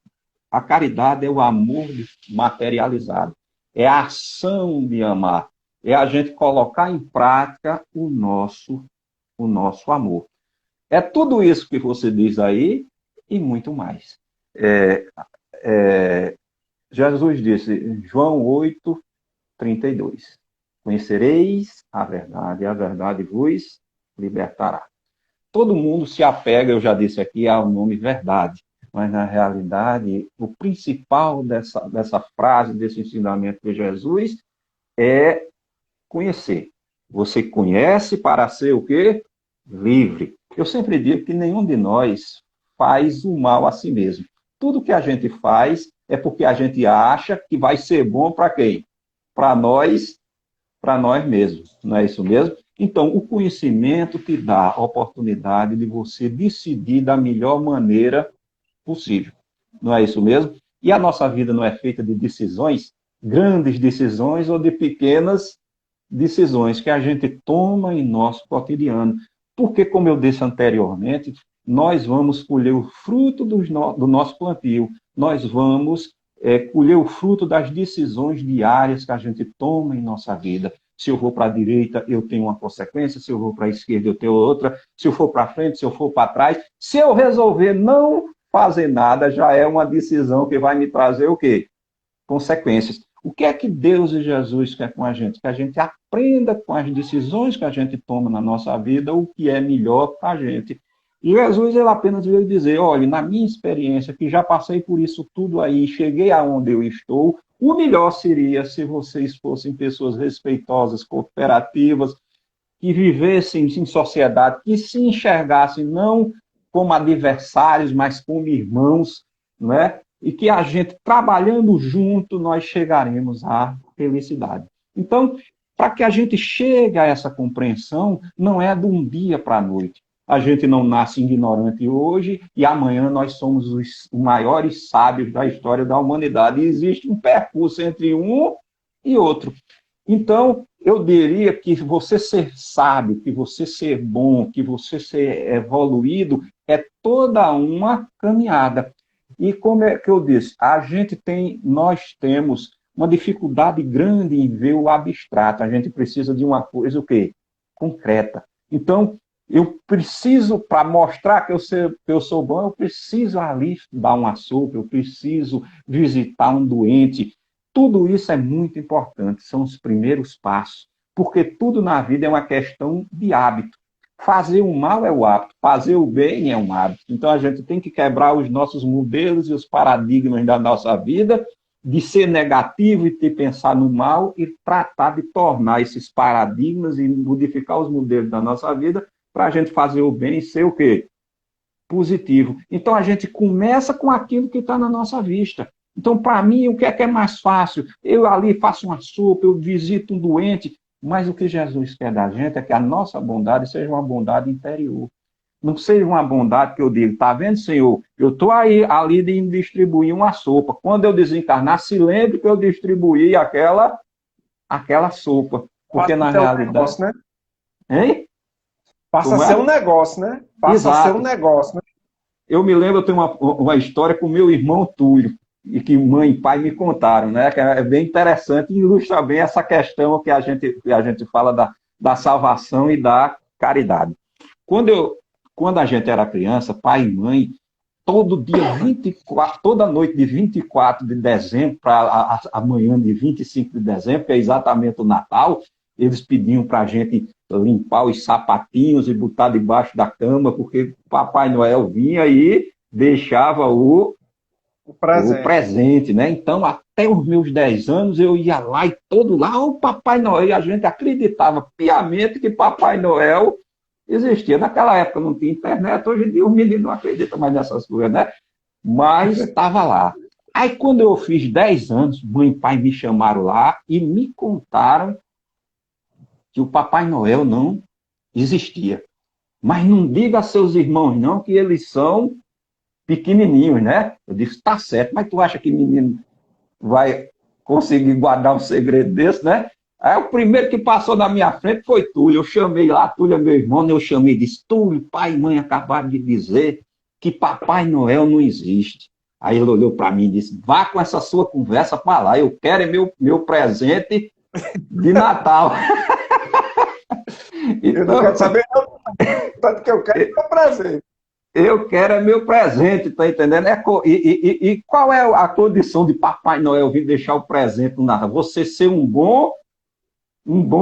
a caridade é o amor materializado. É a ação de amar. É a gente colocar em prática o nosso amor. É tudo isso que você diz aí e muito mais. Jesus disse, João 8:32. Conhecereis a verdade vos libertará. Todo mundo se apega, eu já disse aqui, ao nome verdade. Mas, na realidade, o principal dessa frase, desse ensinamento de Jesus, é conhecer. Você conhece para ser o quê? Livre. Eu sempre digo que nenhum de nós faz o mal a si mesmo. Tudo que a gente faz é porque a gente acha que vai ser bom para quem? Para nós mesmos. Não é isso mesmo? Então, o conhecimento te dá a oportunidade de você decidir da melhor maneira possível. Não é isso mesmo? E a nossa vida não é feita de decisões? grandes decisões ou de pequenas decisões que a gente toma em nosso cotidiano. Porque, como eu disse anteriormente, nós vamos colher o fruto do nosso plantio, nós vamos colher o fruto das decisões diárias que a gente toma em nossa vida. Se eu vou para a direita, eu tenho uma consequência. Se eu vou para a esquerda, eu tenho outra. Se eu for para frente, se eu for para trás. Se eu resolver não fazer nada, já é uma decisão que vai me trazer o quê? Consequências. O que é que Deus e Jesus quer com a gente? Que a gente aprenda com as decisões que a gente toma na nossa vida o que é melhor para a gente. E Jesus, ele apenas veio dizer, olha, na minha experiência, que já passei por isso tudo aí, cheguei aonde eu estou, o melhor seria se vocês fossem pessoas respeitosas, cooperativas, que vivessem em sociedade, que se enxergassem não como adversários, mas como irmãos, não é? E que a gente, trabalhando junto, nós chegaremos à felicidade. Então, para que a gente chegue a essa compreensão, não é de um dia para a noite. A gente não nasce ignorante hoje e amanhã nós somos os maiores sábios da história da humanidade. E existe um percurso entre um e outro. Então, eu diria que você ser sábio, que você ser bom, que você ser evoluído, é toda uma caminhada. E como é que eu disse, nós temos uma dificuldade grande em ver o abstrato. A gente precisa de uma coisa o quê? Concreta. Então, eu preciso, para mostrar que eu sou bom, eu preciso ali dar uma sopa, eu preciso visitar um doente. Tudo isso é muito importante, são os primeiros passos, porque tudo na vida é uma questão de hábito. Fazer o mal é o hábito, fazer o bem é um hábito. Então a gente tem que quebrar os nossos modelos e os paradigmas da nossa vida, de ser negativo e de pensar no mal e tratar de tornar esses paradigmas e modificar os modelos da nossa vida para a gente fazer o bem e ser o quê? Positivo. Então a gente começa com aquilo que está na nossa vista. Então, para mim, o que é mais fácil? Eu ali faço uma sopa, eu visito um doente, mas o que Jesus quer da gente é que a nossa bondade seja uma bondade interior. Não seja uma bondade que eu digo, tá vendo, Senhor? Eu estou ali de distribuir uma sopa. Quando eu desencarnar, se lembre que eu distribuí aquela sopa. Porque na realidade... Negócio, né? Hein? Passa a ser um negócio, né? Passa a ser um negócio, né? Eu me lembro, eu tenho uma história com meu irmão Túlio, e que mãe e pai me contaram, né? Que é bem interessante e ilustra bem essa questão que a gente fala da salvação e da caridade. Quando a gente era criança, pai e mãe, todo dia 24, toda noite de 24 de dezembro para a manhã de 25 de dezembro, que é exatamente o Natal, eles pediam para a gente limpar os sapatinhos e botar debaixo da cama, porque Papai Noel vinha e deixava o presente, né? Então, até os meus 10 anos, eu ia lá e todo lá, o Papai Noel, e a gente acreditava piamente que Papai Noel existia. Naquela época não tinha internet, hoje em dia os meninos não acreditam mais nessas coisas, né? Mas estava lá. Aí, quando eu fiz 10 anos, mãe e pai me chamaram lá e me contaram que o Papai Noel não existia. Mas não diga a seus irmãos, não, que eles são pequenininhos, né? Eu disse, tá certo, mas tu acha que menino vai conseguir guardar um segredo desse, né? Aí o primeiro que passou na minha frente foi Túlio. Eu chamei lá, Túlio é meu irmão, eu chamei e disse, Túlio, pai e mãe acabaram de dizer que Papai Noel não existe. Aí ele olhou para mim e disse, vá com essa sua conversa para lá, eu quero meu presente de Natal. Então, eu não quero saber, tanto que eu quero meu presente. Eu quero meu presente, tá entendendo? E qual é a condição de Papai Noel vir deixar o presente no Natal? Você ser um bom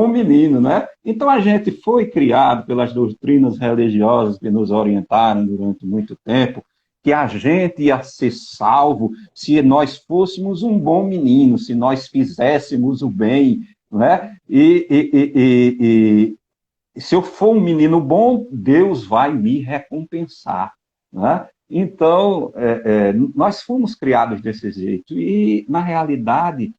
menino, né? Então a gente foi criado pelas doutrinas religiosas que nos orientaram durante muito tempo, que a gente ia ser salvo se nós fôssemos um bom menino, se nós fizéssemos o bem, né? E se eu for um menino bom, Deus vai me recompensar, né? Então, nós fomos criados desse jeito. E, na realidade,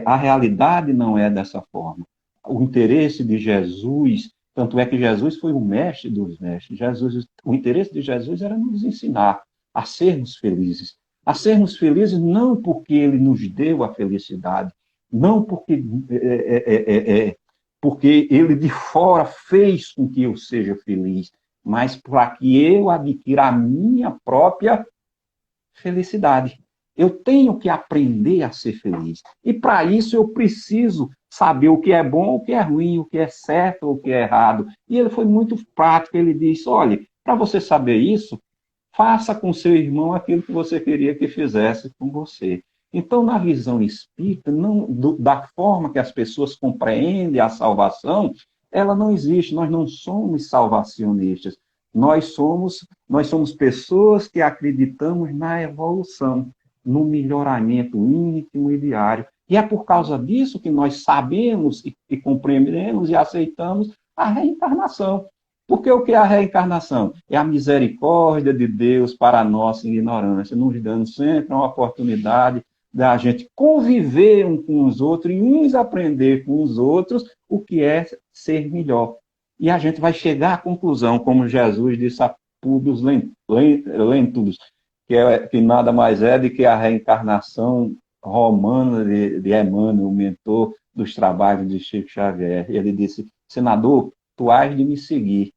a realidade não é dessa forma. O interesse de Jesus, tanto é que Jesus foi o mestre dos mestres. O interesse de Jesus era nos ensinar a sermos felizes. A sermos felizes não porque ele nos deu a felicidade, não porque ele de fora fez com que eu seja feliz, mas para que eu adquira a minha própria felicidade. Eu tenho que aprender a ser feliz. E para isso eu preciso saber o que é bom, o que é ruim, o que é certo, o que é errado. E ele foi muito prático, ele disse, olha, para você saber isso, faça com seu irmão aquilo que você queria que fizesse com você. Então, na visão espírita, da forma que as pessoas compreendem a salvação, ela não existe. Nós não somos salvacionistas. Nós somos pessoas que acreditamos na evolução, no melhoramento íntimo e diário. E é por causa disso que nós sabemos e compreendemos e aceitamos a reencarnação. Porque o que é a reencarnação? É a misericórdia de Deus para a nossa ignorância, nos dando sempre uma oportunidade da gente conviver uns com os outros e uns aprender com os outros o que é ser melhor. E a gente vai chegar à conclusão, como Jesus disse a Públio Lentulus, que nada mais é do que a reencarnação romana de Emmanuel, o mentor dos trabalhos de Chico Xavier. Ele disse, senador, tu hás de me seguir,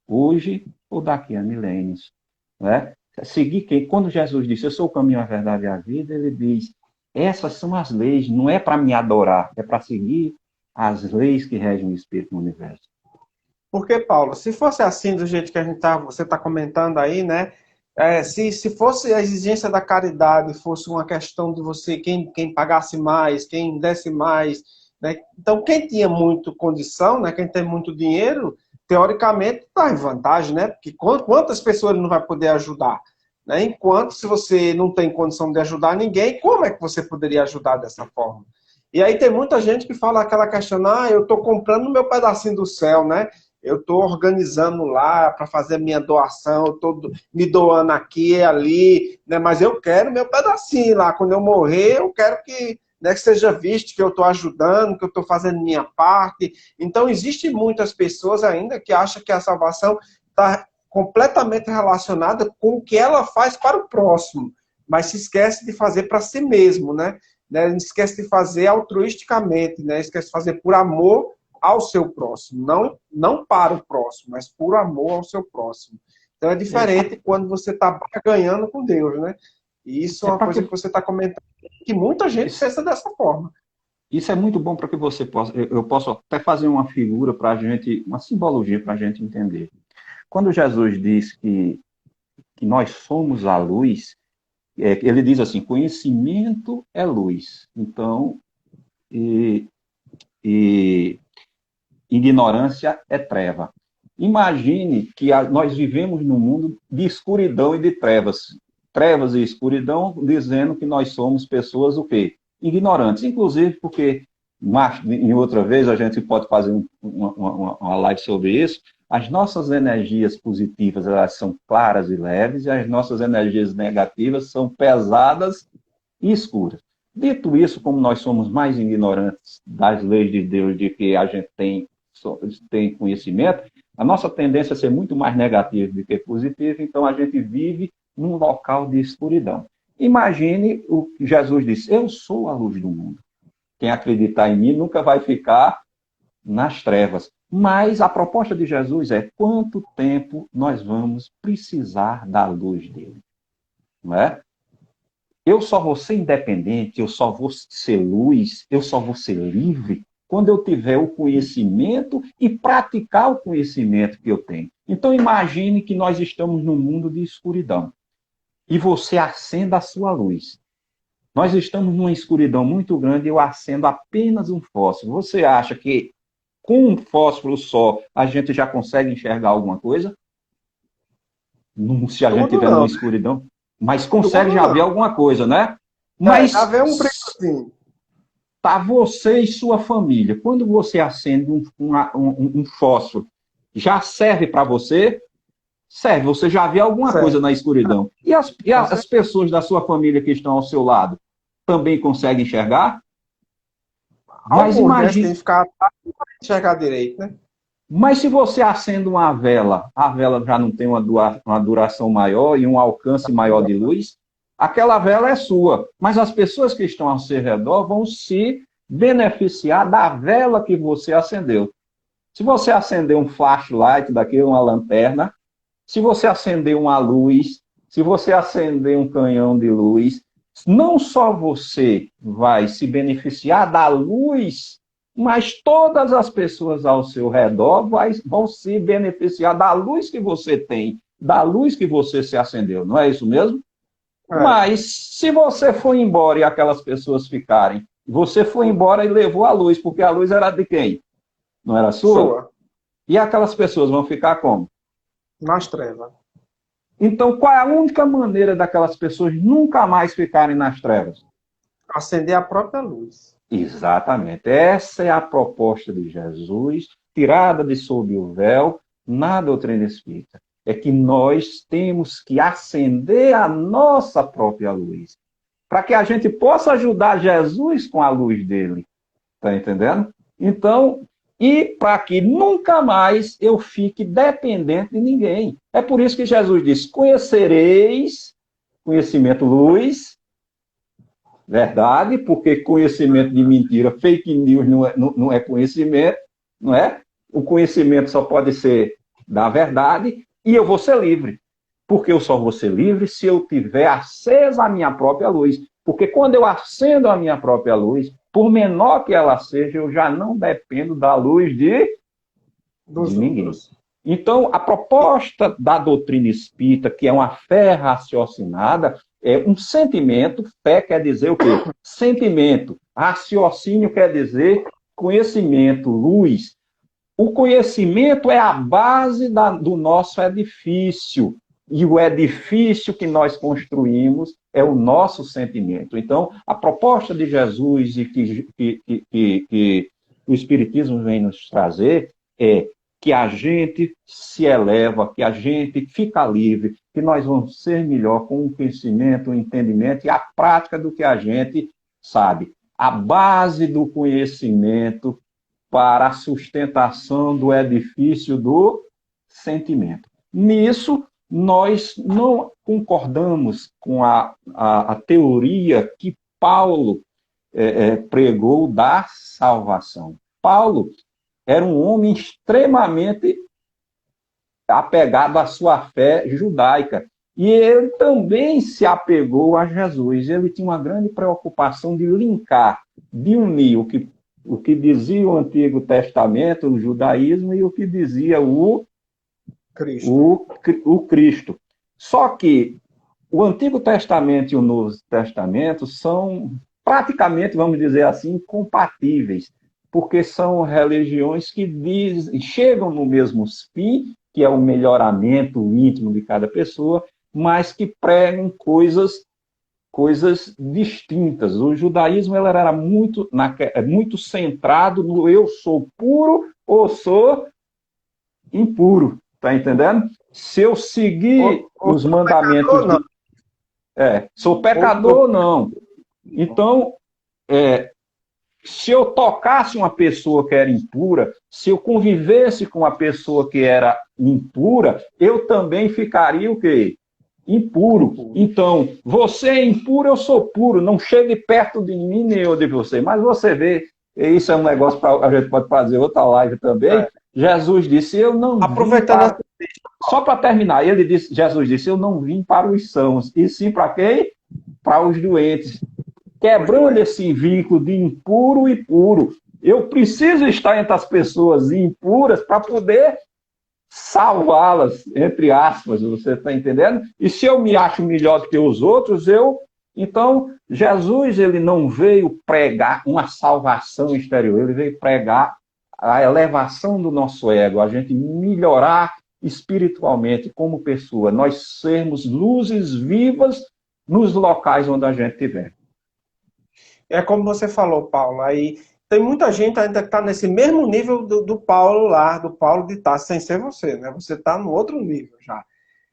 hoje ou daqui a milênios. Né? Seguir quem? Quando Jesus disse, eu sou o caminho, a verdade e a vida, ele diz, essas são as leis, não é para me adorar, é para seguir as leis que regem o Espírito no universo. Porque, Paulo, se fosse assim do jeito que você está comentando aí, né? Se fosse a exigência da caridade, fosse uma questão de você, quem pagasse mais, quem desse mais, né? Então, quem tinha muito condição, né? Quem tem muito dinheiro, teoricamente, está em vantagem, né? Porque quantas pessoas ele não vai poder ajudar? Né? Enquanto, se você não tem condição de ajudar ninguém, como é que você poderia ajudar dessa forma? E aí tem muita gente que fala aquela questão, eu estou comprando o meu pedacinho do céu, né? Eu estou organizando lá para fazer minha doação, eu estou me doando aqui e ali, né? Mas eu quero meu pedacinho lá. Quando eu morrer, eu quero que, né, que seja visto que eu estou ajudando, que eu estou fazendo minha parte. Então, existem muitas pessoas ainda que acham que a salvação está completamente relacionada com o que ela faz para o próximo, mas se esquece de fazer para si mesmo, né? Esquece de fazer altruisticamente, né? Esquece de fazer por amor ao seu próximo, não para o próximo, mas por amor ao seu próximo. Então é diferente quando você está ganhando com Deus, né? E isso é uma coisa que você está comentando, que muita gente pensa dessa forma. Isso é muito bom para que você possa, eu posso até fazer uma figura para a gente, uma simbologia para a gente entender. Quando Jesus diz que nós somos a luz, ele diz assim, conhecimento é luz. Então, ignorância é treva. Imagine que nós vivemos num mundo de escuridão e de trevas. Trevas e escuridão, dizendo que nós somos pessoas o quê? Ignorantes. Inclusive porque, em outra vez, a gente pode fazer uma live sobre isso, as nossas energias positivas, elas são claras e leves, e as nossas energias negativas são pesadas e escuras. Dito isso, como nós somos mais ignorantes das leis de Deus, de que a gente tem conhecimento, a nossa tendência é ser muito mais negativa do que positiva, então a gente vive num local de escuridão. Imagine o que Jesus disse, eu sou a luz do mundo. Quem acreditar em mim nunca vai ficar nas trevas. Mas a proposta de Jesus é quanto tempo nós vamos precisar da luz dele. Não é? Eu só vou ser independente, eu só vou ser luz, eu só vou ser livre quando eu tiver o conhecimento e praticar o conhecimento que eu tenho. Então imagine que nós estamos num mundo de escuridão e você acenda a sua luz. Nós estamos numa escuridão muito grande e eu acendo apenas um fósforo. Você acha que com um fósforo só a gente já consegue enxergar alguma coisa? Se a gente estiver numa escuridão. Mas consegue já ver alguma coisa, né? Mas já vê um brilhozinho. Tá você e sua família. Quando você acende um fósforo, já serve para você? Serve. Você já vê alguma coisa na escuridão. E as pessoas da sua família que estão ao seu lado também conseguem enxergar? Mas imagine... Tem que ficar para enxergar direito, né? Mas se você acende uma vela, a vela já não tem uma duração maior e um alcance maior de luz, aquela vela é sua. Mas as pessoas que estão ao seu redor vão se beneficiar da vela que você acendeu. Se você acender um flashlight daquele, uma lanterna, se você acender uma luz, se você acender um canhão de luz, não só você vai se beneficiar da luz, mas todas as pessoas ao seu redor vão se beneficiar da luz que você tem, da luz que você se acendeu. Não é isso mesmo? É. Mas se você for embora e aquelas pessoas ficarem, você foi embora e levou a luz, porque a luz era de quem? Não era sua? E aquelas pessoas vão ficar como? Nas trevas. Então, qual é a única maneira daquelas pessoas nunca mais ficarem nas trevas? Acender a própria luz. Exatamente. Essa é a proposta de Jesus, tirada de sob o véu na doutrina espírita. É que nós temos que acender a nossa própria luz, para que a gente possa ajudar Jesus com a luz dele. Está entendendo? Então, e para que nunca mais eu fique dependente de ninguém. É por isso que Jesus diz, conhecereis, conhecimento luz, verdade, porque conhecimento de mentira, fake news não é conhecimento, não é? O conhecimento só pode ser da verdade, e eu vou ser livre. Porque eu só vou ser livre se eu tiver acesa a minha própria luz. Porque quando eu acendo a minha própria luz, por menor que ela seja, eu já não dependo da luz de ninguém. Então, a proposta da doutrina espírita, que é uma fé raciocinada, é um sentimento. Fé quer dizer o quê? Sentimento. Raciocínio quer dizer conhecimento, luz. O conhecimento é a base do nosso edifício. E o edifício que nós construímos é o nosso sentimento. Então, a proposta de Jesus e que o Espiritismo vem nos trazer é que a gente se eleva, que a gente fica livre, que nós vamos ser melhor com o conhecimento, o entendimento e a prática do que a gente sabe. A base do conhecimento para a sustentação do edifício do sentimento. Nisso, nós não concordamos com a teoria que Paulo pregou da salvação. Paulo era um homem extremamente apegado à sua fé judaica. E ele também se apegou a Jesus. Ele tinha uma grande preocupação de linkar, de unir o que dizia o Antigo Testamento, o judaísmo, e o que dizia o Cristo. Só que o Antigo Testamento e o Novo Testamento são praticamente, vamos dizer assim, compatíveis, porque são religiões que chegam no mesmo fim, que é o melhoramento íntimo de cada pessoa, mas que pregam coisas distintas. O judaísmo ele era muito centrado no eu sou puro ou sou impuro. Está entendendo? Se eu seguir os mandamentos... Pecador, sou pecador ou não. Então, se eu tocasse uma pessoa que era impura, se eu convivesse com uma pessoa que era impura, eu também ficaria o quê? Impuro. Então, você é impuro, eu sou puro. Não chegue perto de mim nem eu de você. Mas você vê, isso é um negócio para a gente pode fazer outra live também. Jesus disse, eu não aproveitando vim só para terminar, Jesus disse, eu não vim para os sãos, e sim para quem? Para os doentes. Quebrando esse vínculo de impuro e puro. Eu preciso estar entre as pessoas impuras para poder salvá-las, entre aspas, você está entendendo? E se eu me acho melhor do que os outros, Então, Jesus ele não veio pregar uma salvação exterior, ele veio pregar a elevação do nosso ego, a gente melhorar espiritualmente como pessoa, nós sermos luzes vivas nos locais onde a gente estiver. É como você falou, Paulo, aí tem muita gente ainda que está nesse mesmo nível do Paulo lá, do Paulo de Tarso, sem ser você, né? Você está no outro nível já.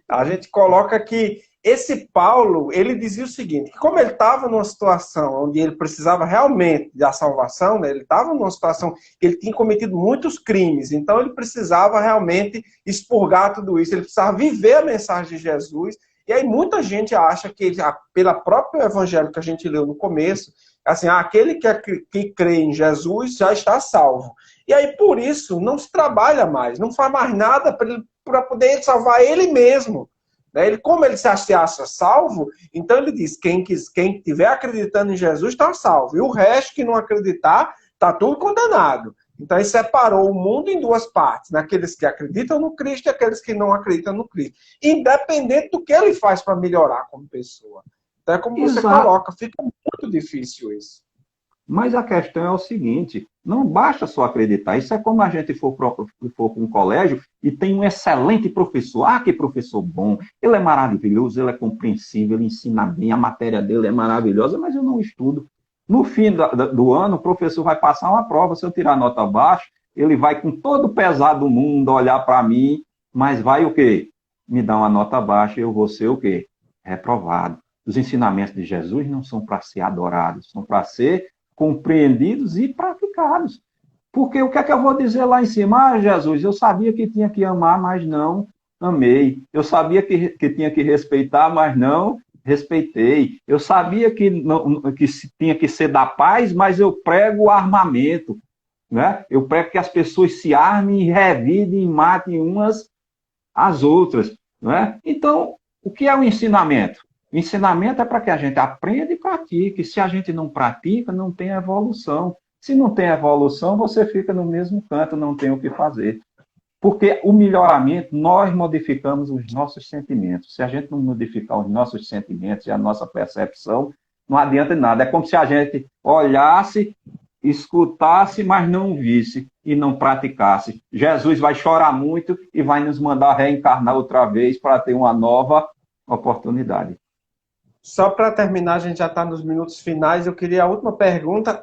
A gente coloca que esse Paulo, ele dizia o seguinte, que como ele estava numa situação onde ele precisava realmente da salvação, né? Ele estava numa situação que ele tinha cometido muitos crimes, então ele precisava realmente expurgar tudo isso, ele precisava viver a mensagem de Jesus, E aí muita gente acha que, pela própria evangelho que a gente leu no começo, assim, aquele que crê em Jesus já está salvo. E aí, por isso, não se trabalha mais, não faz mais nada para poder salvar ele mesmo. Ele, como ele se acha salvo, então ele diz, quem estiver acreditando em Jesus está salvo. E o resto que não acreditar, está tudo condenado. Então ele separou o mundo em duas partes, naqueles que acreditam no Cristo e aqueles que não acreditam no Cristo. Independente do que ele faz para melhorar como pessoa. Então é como você coloca, fica muito difícil isso. Mas a questão é o seguinte, não basta só acreditar. Isso é como a gente for para um colégio e tem um excelente professor. Ah, que professor bom, ele é maravilhoso, ele é compreensível, ele ensina bem, a matéria dele é maravilhosa, mas eu não estudo. No fim do ano, o professor vai passar uma prova, se eu tirar nota baixa, ele vai com todo o pesar do mundo olhar para mim, mas vai o quê? Me dar uma nota baixa e eu vou ser o quê? Reprovado. Os ensinamentos de Jesus não são para ser adorados, são para ser compreendidos e praticados. Porque o que é que eu vou dizer lá em cima? Ah, Jesus, eu sabia que tinha que amar, mas não amei. Eu sabia que tinha que respeitar, mas não respeitei. Eu sabia que tinha que ser da paz, mas eu prego o armamento. Né? Eu prego que as pessoas se armem, revidem e matem umas às outras. Né? Então, o que é o ensinamento? O ensinamento é para que a gente aprenda e pratique. Se a gente não pratica, não tem evolução. Se não tem evolução, você fica no mesmo canto, não tem o que fazer. Porque o melhoramento, nós modificamos os nossos sentimentos. Se a gente não modificar os nossos sentimentos e a nossa percepção, não adianta nada. É como se a gente olhasse, escutasse, mas não visse e não praticasse. Jesus vai chorar muito e vai nos mandar reencarnar outra vez para ter uma nova oportunidade. Só para terminar, a gente já está nos minutos finais, eu queria a última pergunta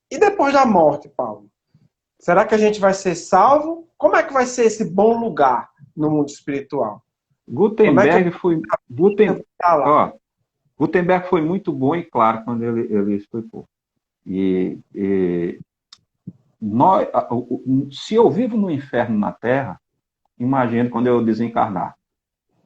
e depois da morte, Paulo? Será que a gente vai ser salvo? Como é que vai ser esse bom lugar no mundo espiritual? Gutenberg foi muito bom e claro quando ele explicou. Se eu vivo no inferno na Terra, imagine quando eu desencarnar.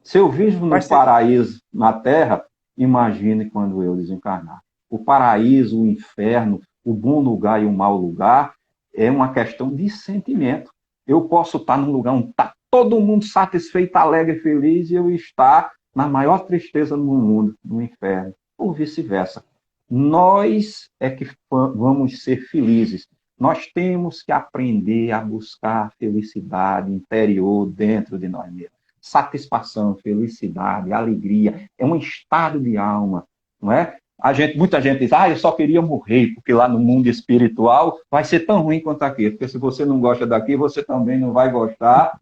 Se eu vivo no paraíso na Terra, imagine quando eu desencarnar. O paraíso, o inferno, o bom lugar e o mau lugar é uma questão de sentimento. Eu posso estar num lugar onde está todo mundo satisfeito, alegre, feliz, e eu estar na maior tristeza no mundo, no inferno, ou vice-versa. Nós é que vamos ser felizes. Nós temos que aprender a buscar felicidade interior dentro de nós mesmos. Satisfação, felicidade, alegria, é um estado de alma, não é? Muita gente diz, eu só queria morrer, porque lá no mundo espiritual vai ser tão ruim quanto aqui, porque se você não gosta daqui, você também não vai gostar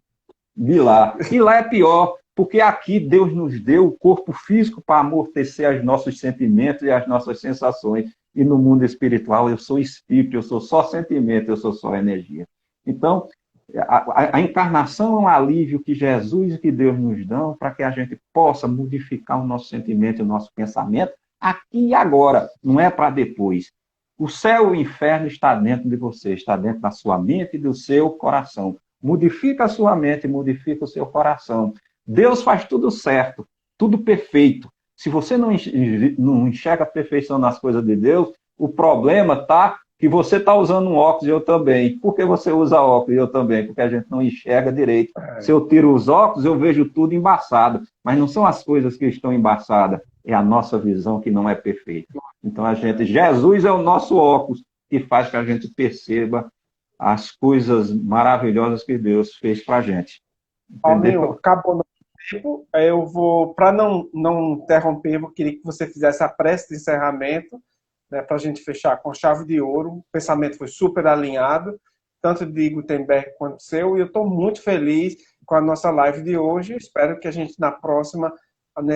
de lá. E lá é pior, porque aqui Deus nos deu o corpo físico para amortecer os nossos sentimentos e as nossas sensações. E no mundo espiritual eu sou espírito, eu sou só sentimento, eu sou só energia. Então, a encarnação é um alívio que Jesus e que Deus nos dão para que a gente possa modificar o nosso sentimento e o nosso pensamento aqui e agora, não é para depois. O céu e o inferno está dentro de você, está dentro da sua mente e do seu coração. Modifica a sua mente, modifica o seu coração. Deus faz tudo certo, tudo perfeito. Se você não enxerga a perfeição nas coisas de Deus, o problema está que você está usando um óculos e eu também. Por que você usa óculos e eu também? Porque a gente não enxerga direito. Se eu tiro os óculos, eu vejo tudo embaçado. Mas não são as coisas que estão embaçadas, é a nossa visão que não é perfeita. Então, Jesus é o nosso óculos que faz que a gente perceba as coisas maravilhosas que Deus fez para a gente. Paulinho, acabou no tempo. Eu vou, para não interromper, eu queria que você fizesse a prece de encerramento, né, para a gente fechar com chave de ouro. O pensamento foi super alinhado, tanto de Gutenberg quanto seu, e eu estou muito feliz com a nossa live de hoje. Espero que a gente, na próxima,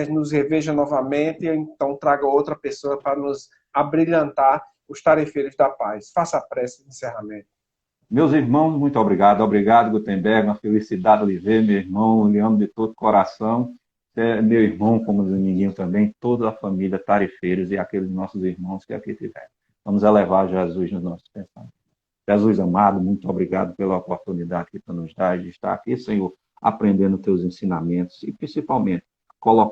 nos reveja novamente e então traga outra pessoa para nos abrilhantar os tarefeiros da paz. Faça a prece de encerramento. Meus irmãos, muito obrigado. Obrigado, Gutenberg. Uma felicidade lhe ver, meu irmão. Lhe amo de todo coração. É meu irmão, como o Dominguinho também, toda a família tarefeiros e aqueles nossos irmãos que aqui tiveram. Vamos elevar Jesus nos nossos pensamentos. Jesus amado, muito obrigado pela oportunidade que tu nos dás de estar aqui, Senhor, aprendendo teus ensinamentos e principalmente colocar